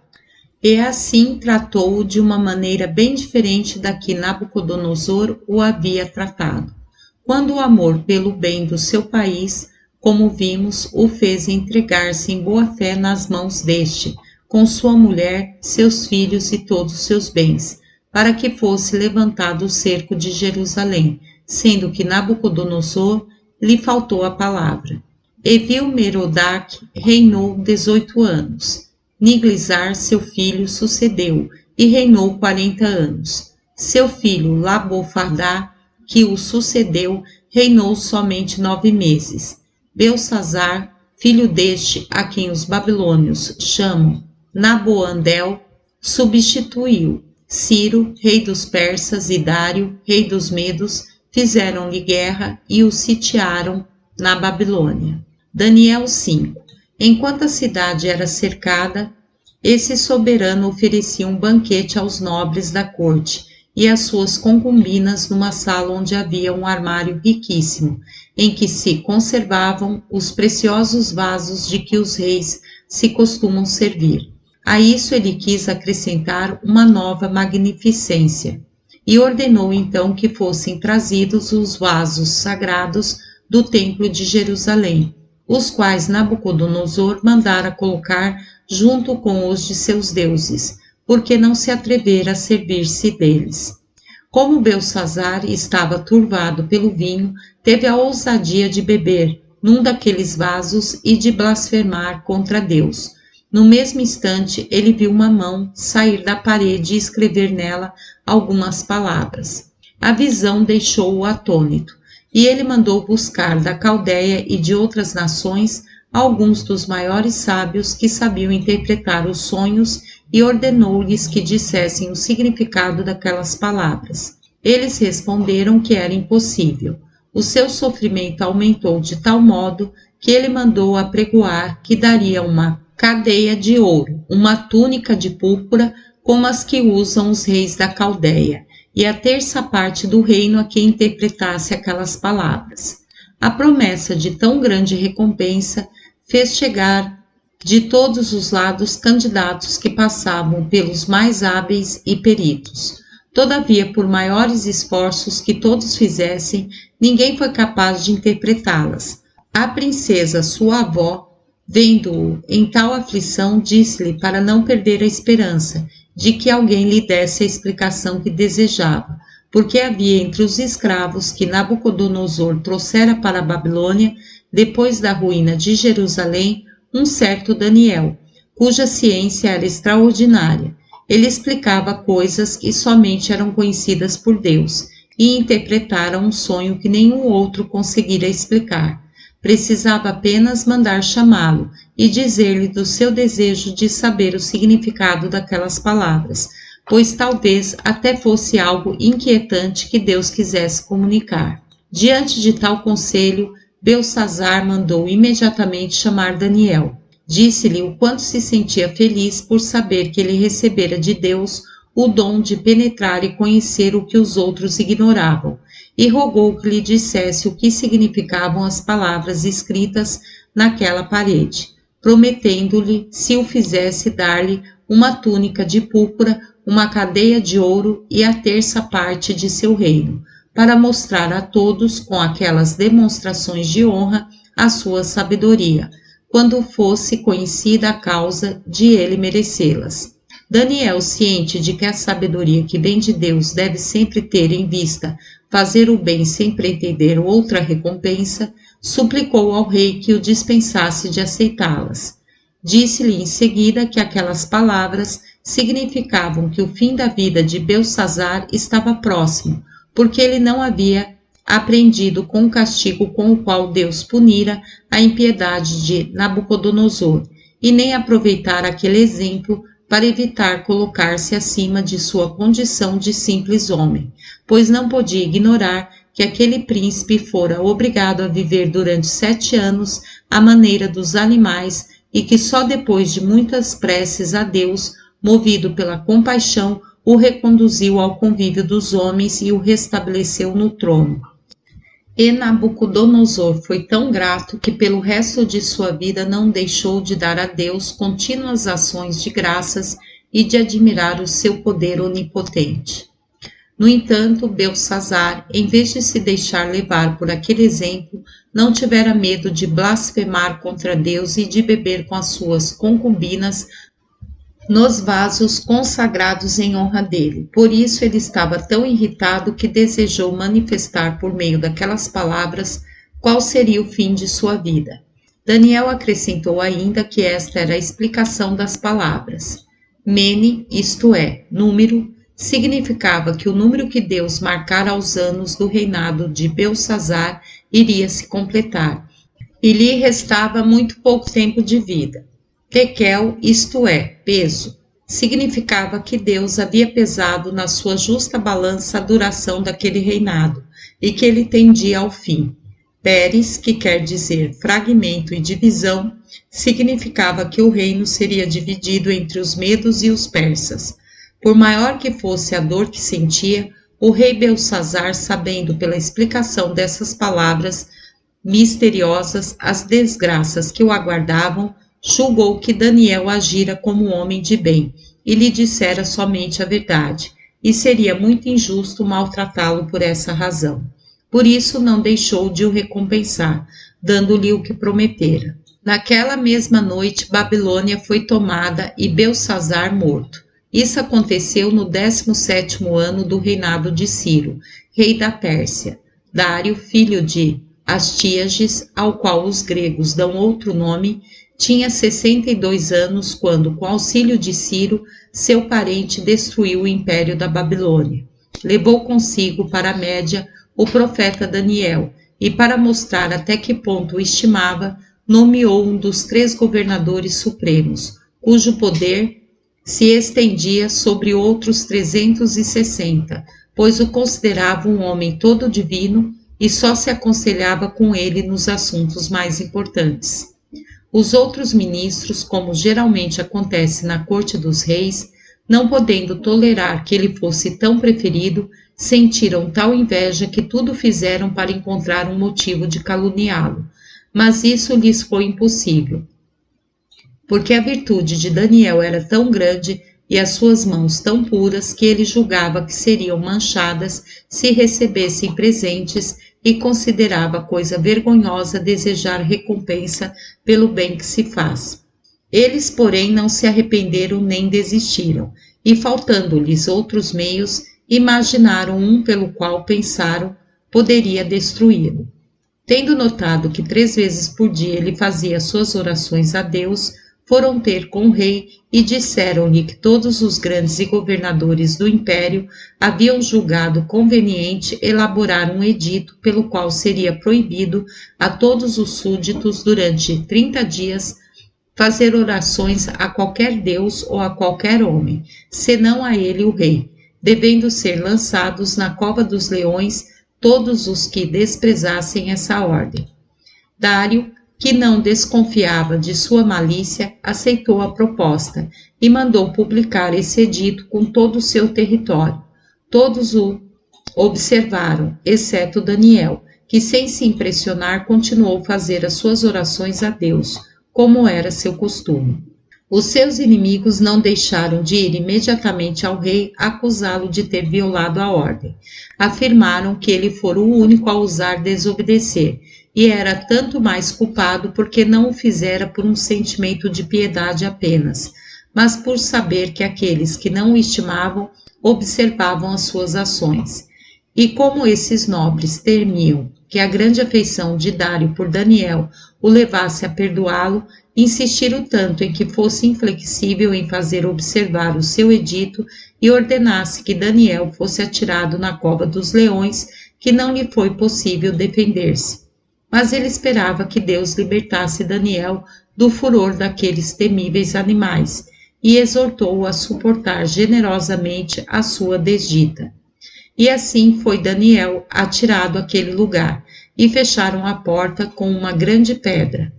E assim tratou-o de uma maneira bem diferente da que Nabucodonosor o havia tratado. Quando o amor pelo bem do seu país, como vimos, o fez entregar-se em boa fé nas mãos deste, com sua mulher, seus filhos e todos seus bens, para que fosse levantado o cerco de Jerusalém, sendo que Nabucodonosor lhe faltou a palavra. Evil Merodach reinou 18 anos. Niglisar, seu filho, sucedeu e reinou 40 anos. Seu filho Labofardá, que o sucedeu, reinou somente 9 meses. Belsazar, filho deste, a quem os babilônios chamam Naboandel, substituiu. Ciro, rei dos persas, e Dário, rei dos medos, fizeram-lhe guerra e o sitiaram na Babilônia. Daniel 5. Enquanto a cidade era cercada, esse soberano oferecia um banquete aos nobres da corte e às suas concubinas numa sala onde havia um armário riquíssimo, em que se conservavam os preciosos vasos de que os reis se costumam servir. A isso ele quis acrescentar uma nova magnificência, e ordenou então que fossem trazidos os vasos sagrados do templo de Jerusalém, os quais Nabucodonosor mandara colocar junto com os de seus deuses, porque não se atrevera a servir-se deles. Como Belsazar estava turvado pelo vinho, teve a ousadia de beber num daqueles vasos e de blasfemar contra Deus. No mesmo instante, ele viu uma mão sair da parede e escrever nela algumas palavras. A visão deixou-o atônito, e ele mandou buscar da Caldeia e de outras nações alguns dos maiores sábios que sabiam interpretar os sonhos e ordenou-lhes que dissessem o significado daquelas palavras. Eles responderam que era impossível. O seu sofrimento aumentou de tal modo que ele mandou apregoar que daria uma cadeia de ouro, uma túnica de púrpura como as que usam os reis da Caldeia, e a terça parte do reino a quem interpretasse aquelas palavras. A promessa de tão grande recompensa fez chegar de todos os lados candidatos que passavam pelos mais hábeis e peritos. Todavia, por maiores esforços que todos fizessem, ninguém foi capaz de interpretá-las. A princesa, sua avó, vendo-o em tal aflição, disse-lhe para não perder a esperança de que alguém lhe desse a explicação que desejava, porque havia entre os escravos que Nabucodonosor trouxera para a Babilônia, depois da ruína de Jerusalém, um certo Daniel, cuja ciência era extraordinária. Ele explicava coisas que somente eram conhecidas por Deus e interpretara um sonho que nenhum outro conseguira explicar. Precisava apenas mandar chamá-lo e dizer-lhe do seu desejo de saber o significado daquelas palavras, pois talvez até fosse algo inquietante que Deus quisesse comunicar. Diante de tal conselho, Beltsazar mandou imediatamente chamar Daniel. Disse-lhe o quanto se sentia feliz por saber que ele recebera de Deus o dom de penetrar e conhecer o que os outros ignoravam, e rogou que lhe dissesse o que significavam as palavras escritas naquela parede, prometendo-lhe, se o fizesse, dar-lhe uma túnica de púrpura, uma cadeia de ouro e a terça parte de seu reino, para mostrar a todos, com aquelas demonstrações de honra, a sua sabedoria, quando fosse conhecida a causa de ele merecê-las. Daniel, ciente de que a sabedoria que vem de Deus deve sempre ter em vista fazer o bem sem pretender outra recompensa, suplicou ao rei que o dispensasse de aceitá-las. Disse-lhe em seguida que aquelas palavras significavam que o fim da vida de Beltsazar estava próximo, porque ele não havia aprendido com o castigo com o qual Deus punira a impiedade de Nabucodonosor, e nem aproveitar aquele exemplo para evitar colocar-se acima de sua condição de simples homem, pois não podia ignorar que aquele príncipe fora obrigado a viver durante 7 anos à maneira dos animais e que só depois de muitas preces a Deus, movido pela compaixão, o reconduziu ao convívio dos homens e o restabeleceu no trono. E Nabucodonosor foi tão grato que pelo resto de sua vida não deixou de dar a Deus contínuas ações de graças e de admirar o seu poder onipotente. No entanto, Beltsazar, em vez de se deixar levar por aquele exemplo, não tivera medo de blasfemar contra Deus e de beber com as suas concubinas nos vasos consagrados em honra dele. Por isso ele estava tão irritado que desejou manifestar por meio daquelas palavras qual seria o fim de sua vida. Daniel acrescentou ainda que esta era a explicação das palavras. Mene, isto é, número, significava que o número que Deus marcara aos anos do reinado de Beltsazar iria se completar, e lhe restava muito pouco tempo de vida. Tekel, isto é, peso, significava que Deus havia pesado na sua justa balança a duração daquele reinado e que ele tendia ao fim. Peres, que quer dizer fragmento e divisão, significava que o reino seria dividido entre os medos e os persas. Por maior que fosse a dor que sentia, o rei Beltsazar, sabendo pela explicação dessas palavras misteriosas as desgraças que o aguardavam, julgou que Daniel agira como um homem de bem e lhe dissera somente a verdade, e seria muito injusto maltratá-lo por essa razão. Por isso não deixou de o recompensar, dando-lhe o que prometera. Naquela mesma noite, Babilônia foi tomada e Beltsazar morto. Isso aconteceu no 17º ano do reinado de Ciro, rei da Pérsia. Dário, filho de Astíages, ao qual os gregos dão outro nome, tinha 62 anos quando, com auxílio de Ciro, seu parente destruiu o império da Babilônia. Levou consigo para a Média o profeta Daniel e, para mostrar até que ponto o estimava, nomeou um dos 3 governadores supremos, cujo poder se estendia sobre outros 360, pois o considerava um homem todo divino e só se aconselhava com ele nos assuntos mais importantes. Os outros ministros, como geralmente acontece na corte dos reis, não podendo tolerar que ele fosse tão preferido, sentiram tal inveja que tudo fizeram para encontrar um motivo de caluniá-lo. Mas isso lhes foi impossível, porque a virtude de Daniel era tão grande e as suas mãos tão puras que ele julgava que seriam manchadas se recebessem presentes e considerava coisa vergonhosa desejar recompensa pelo bem que se faz. Eles, porém, não se arrependeram nem desistiram, e faltando-lhes outros meios, imaginaram um pelo qual pensaram poderia destruí-lo. Tendo notado que 3 vezes por dia ele fazia suas orações a Deus, foram ter com o rei e disseram-lhe que todos os grandes e governadores do império haviam julgado conveniente elaborar um edito pelo qual seria proibido a todos os súditos durante 30 dias fazer orações a qualquer deus ou a qualquer homem, senão a ele o rei, devendo ser lançados na cova dos leões todos os que desprezassem essa ordem. Dário, que não desconfiava de sua malícia, aceitou a proposta e mandou publicar esse edito com todo o seu território. Todos o observaram, exceto Daniel, que sem se impressionar continuou a fazer as suas orações a Deus, como era seu costume. Os seus inimigos não deixaram de ir imediatamente ao rei acusá-lo de ter violado a ordem. Afirmaram que ele fora o único a ousar desobedecer, e era tanto mais culpado porque não o fizera por um sentimento de piedade apenas, mas por saber que aqueles que não o estimavam observavam as suas ações. E como esses nobres temiam que a grande afeição de Dário por Daniel o levasse a perdoá-lo, insistiram tanto em que fosse inflexível em fazer observar o seu edito e ordenasse que Daniel fosse atirado na cova dos leões, que não lhe foi possível defender-se. Mas ele esperava que Deus libertasse Daniel do furor daqueles temíveis animais e exortou-o a suportar generosamente a sua desdita. E assim foi Daniel atirado àquele lugar, e fecharam a porta com uma grande pedra.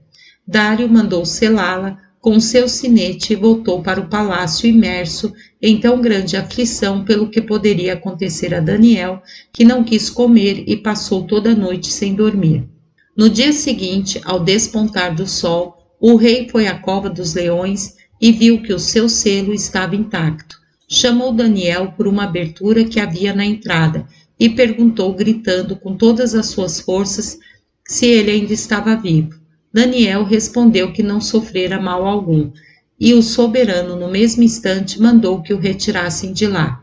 Dário mandou selá-la com seu sinete e voltou para o palácio imerso em tão grande aflição pelo que poderia acontecer a Daniel, que não quis comer e passou toda a noite sem dormir. No dia seguinte, ao despontar do sol, o rei foi à cova dos leões e viu que o seu selo estava intacto. Chamou Daniel por uma abertura que havia na entrada e perguntou, gritando com todas as suas forças, se ele ainda estava vivo. Daniel respondeu que não sofrera mal algum, e o soberano, no mesmo instante, mandou que o retirassem de lá.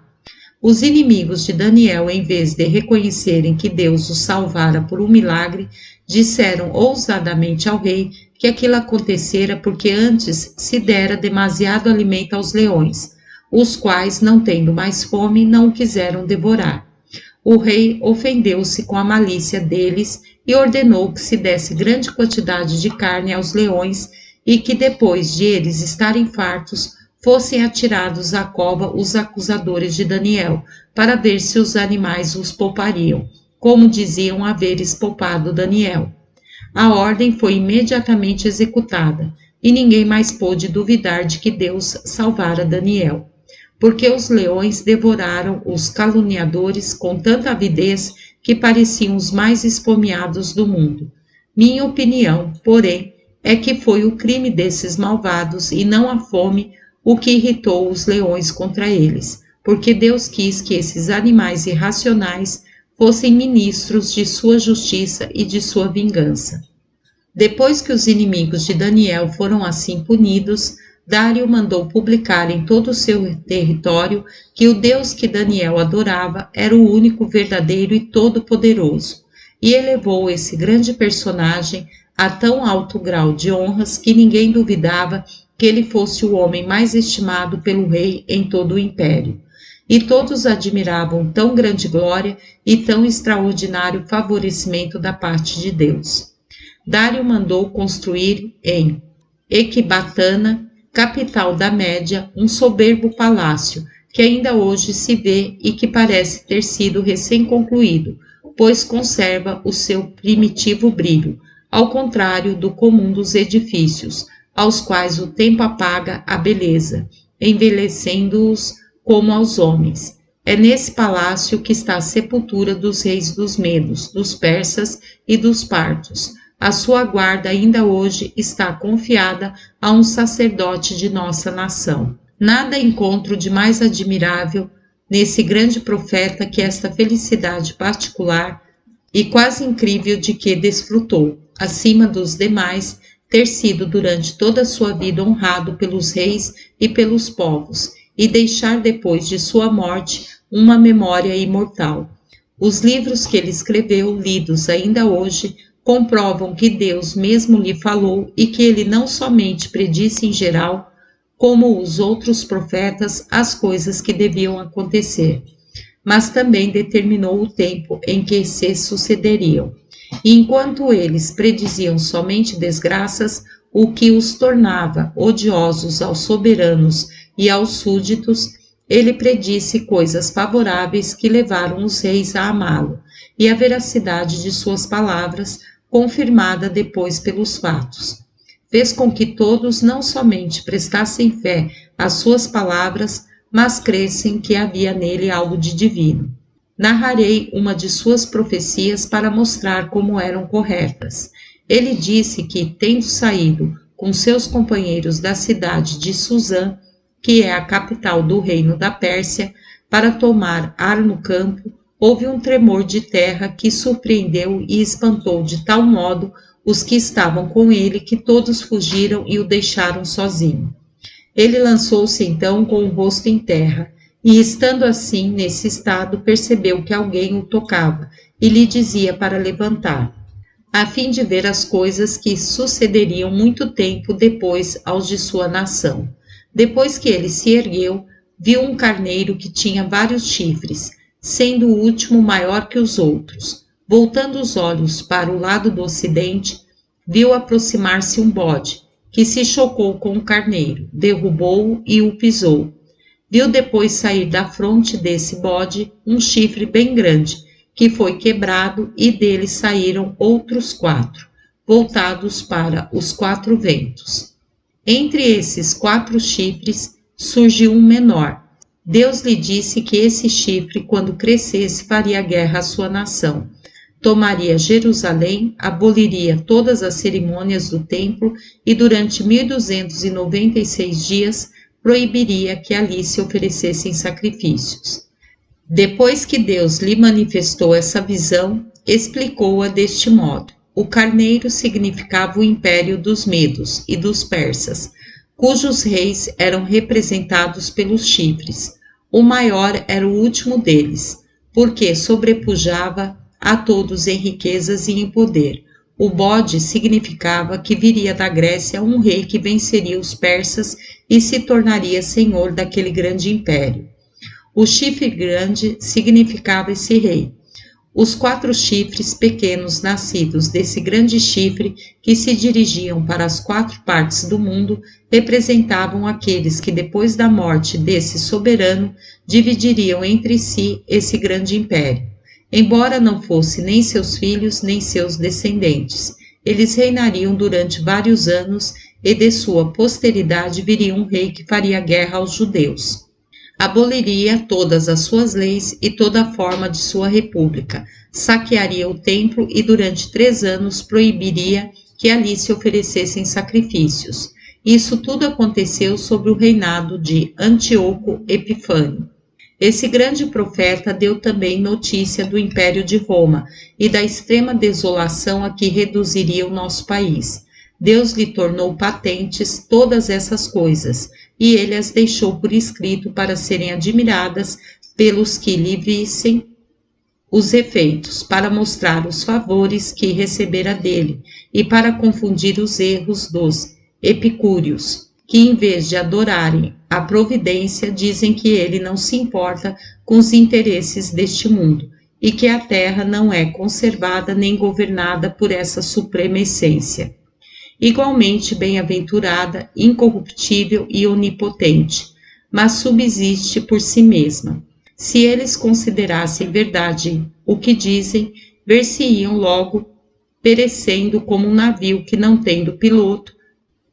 Os inimigos de Daniel, em vez de reconhecerem que Deus o salvara por um milagre, disseram ousadamente ao rei que aquilo acontecera porque antes se dera demasiado alimento aos leões, os quais, não tendo mais fome, não o quiseram devorar. O rei ofendeu-se com a malícia deles e ordenou que se desse grande quantidade de carne aos leões e que, depois de eles estarem fartos, fossem atirados à cova os acusadores de Daniel, para ver se os animais os poupariam, como diziam haveres poupado Daniel. A ordem foi imediatamente executada, e ninguém mais pôde duvidar de que Deus salvara Daniel, porque os leões devoraram os caluniadores com tanta avidez que pareciam os mais esfomeados do mundo. Minha opinião, porém, é que foi o crime desses malvados e não a fome o que irritou os leões contra eles, porque Deus quis que esses animais irracionais fossem ministros de sua justiça e de sua vingança. Depois que os inimigos de Daniel foram assim punidos, Dário mandou publicar em todo o seu território que o Deus que Daniel adorava era o único verdadeiro e todo-poderoso, e elevou esse grande personagem a tão alto grau de honras que ninguém duvidava que ele fosse o homem mais estimado pelo rei em todo o império. E todos admiravam tão grande glória e tão extraordinário favorecimento da parte de Deus. Dário mandou construir em Ecbatana, capital da Média, um soberbo palácio, que ainda hoje se vê e que parece ter sido recém-concluído, pois conserva o seu primitivo brilho, ao contrário do comum dos edifícios, aos quais o tempo apaga a beleza, envelhecendo-os como aos homens. É nesse palácio que está a sepultura dos reis dos medos, dos persas e dos partos. A sua guarda ainda hoje está confiada a um sacerdote de nossa nação. Nada encontro de mais admirável nesse grande profeta que esta felicidade particular e quase incrível de que desfrutou, acima dos demais, ter sido durante toda a sua vida honrado pelos reis e pelos povos, e deixar depois de sua morte uma memória imortal. Os livros que ele escreveu, lidos ainda hoje, comprovam que Deus mesmo lhe falou e que ele não somente predisse em geral, como os outros profetas, as coisas que deviam acontecer, mas também determinou o tempo em que se sucederiam. E enquanto eles prediziam somente desgraças, o que os tornava odiosos aos soberanos e aos súditos, ele predisse coisas favoráveis que levaram os reis a amá-lo, e a veracidade de suas palavras confirmada depois pelos fatos. Fez com que todos não somente prestassem fé às suas palavras, mas crescem que havia nele algo de divino. Narrarei uma de suas profecias para mostrar como eram corretas. Ele disse que, tendo saído com seus companheiros da cidade de Suzã, que é a capital do reino da Pérsia, para tomar ar no campo, houve um tremor de terra que surpreendeu e espantou de tal modo os que estavam com ele que todos fugiram e o deixaram sozinho. Ele lançou-se então com o rosto em terra, e estando assim, nesse estado, percebeu que alguém o tocava e lhe dizia para levantar, a fim de ver as coisas que sucederiam muito tempo depois aos de sua nação. Depois que ele se ergueu, viu um carneiro que tinha vários chifres, sendo o último maior que os outros. Voltando os olhos para o lado do ocidente, viu aproximar-se um bode, que se chocou com o carneiro, derrubou-o e o pisou. Viu depois sair da fronte desse bode um chifre bem grande, que foi quebrado, e dele saíram outros 4, voltados para os 4 ventos. Entre esses 4 chifres surgiu um menor. Deus lhe disse que esse chifre, quando crescesse, faria guerra à sua nação. Tomaria Jerusalém, aboliria todas as cerimônias do templo e durante 1296 dias proibiria que ali se oferecessem sacrifícios. Depois que Deus lhe manifestou essa visão, explicou-a deste modo. O carneiro significava o império dos medos e dos persas, cujos reis eram representados pelos chifres. O maior era o último deles, porque sobrepujava a todos em riquezas e em poder. O bode significava que viria da Grécia um rei que venceria os persas e se tornaria senhor daquele grande império. O chifre grande significava esse rei. Os 4 chifres pequenos nascidos desse grande chifre, que se dirigiam para as 4 partes do mundo, representavam aqueles que depois da morte desse soberano dividiriam entre si esse grande império. Embora não fosse nem seus filhos nem seus descendentes, eles reinariam durante vários anos e de sua posteridade viria um rei que faria guerra aos judeus. Aboliria todas as suas leis e toda a forma de sua república, saquearia o templo e durante 3 anos proibiria que ali se oferecessem sacrifícios. Isso tudo aconteceu sob o reinado de Antíoco Epifânio. Esse grande profeta deu também notícia do Império de Roma e da extrema desolação a que reduziria o nosso país. Deus lhe tornou patentes todas essas coisas, e ele as deixou por escrito para serem admiradas pelos que lhe vissem os efeitos, para mostrar os favores que recebera dele, e para confundir os erros dos epicúreos, que em vez de adorarem a providência, dizem que ele não se importa com os interesses deste mundo, e que a terra não é conservada nem governada por essa suprema essência. Igualmente bem-aventurada, incorruptível e onipotente, mas subsiste por si mesma. Se eles considerassem verdade o que dizem, ver-se-iam logo perecendo como um navio que, não tendo piloto,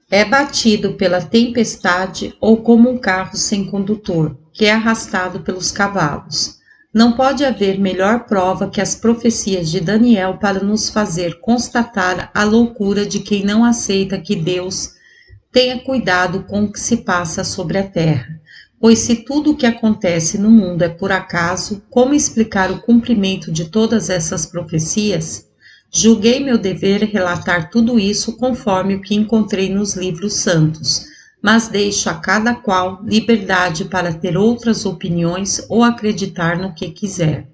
é batido pela tempestade, ou como um carro sem condutor, que é arrastado pelos cavalos. Não pode haver melhor prova que as profecias de Daniel para nos fazer constatar a loucura de quem não aceita que Deus tenha cuidado com o que se passa sobre a terra. Pois se tudo o que acontece no mundo é por acaso, como explicar o cumprimento de todas essas profecias? Julguei meu dever relatar tudo isso conforme o que encontrei nos livros santos, mas deixo a cada qual liberdade para ter outras opiniões ou acreditar no que quiser.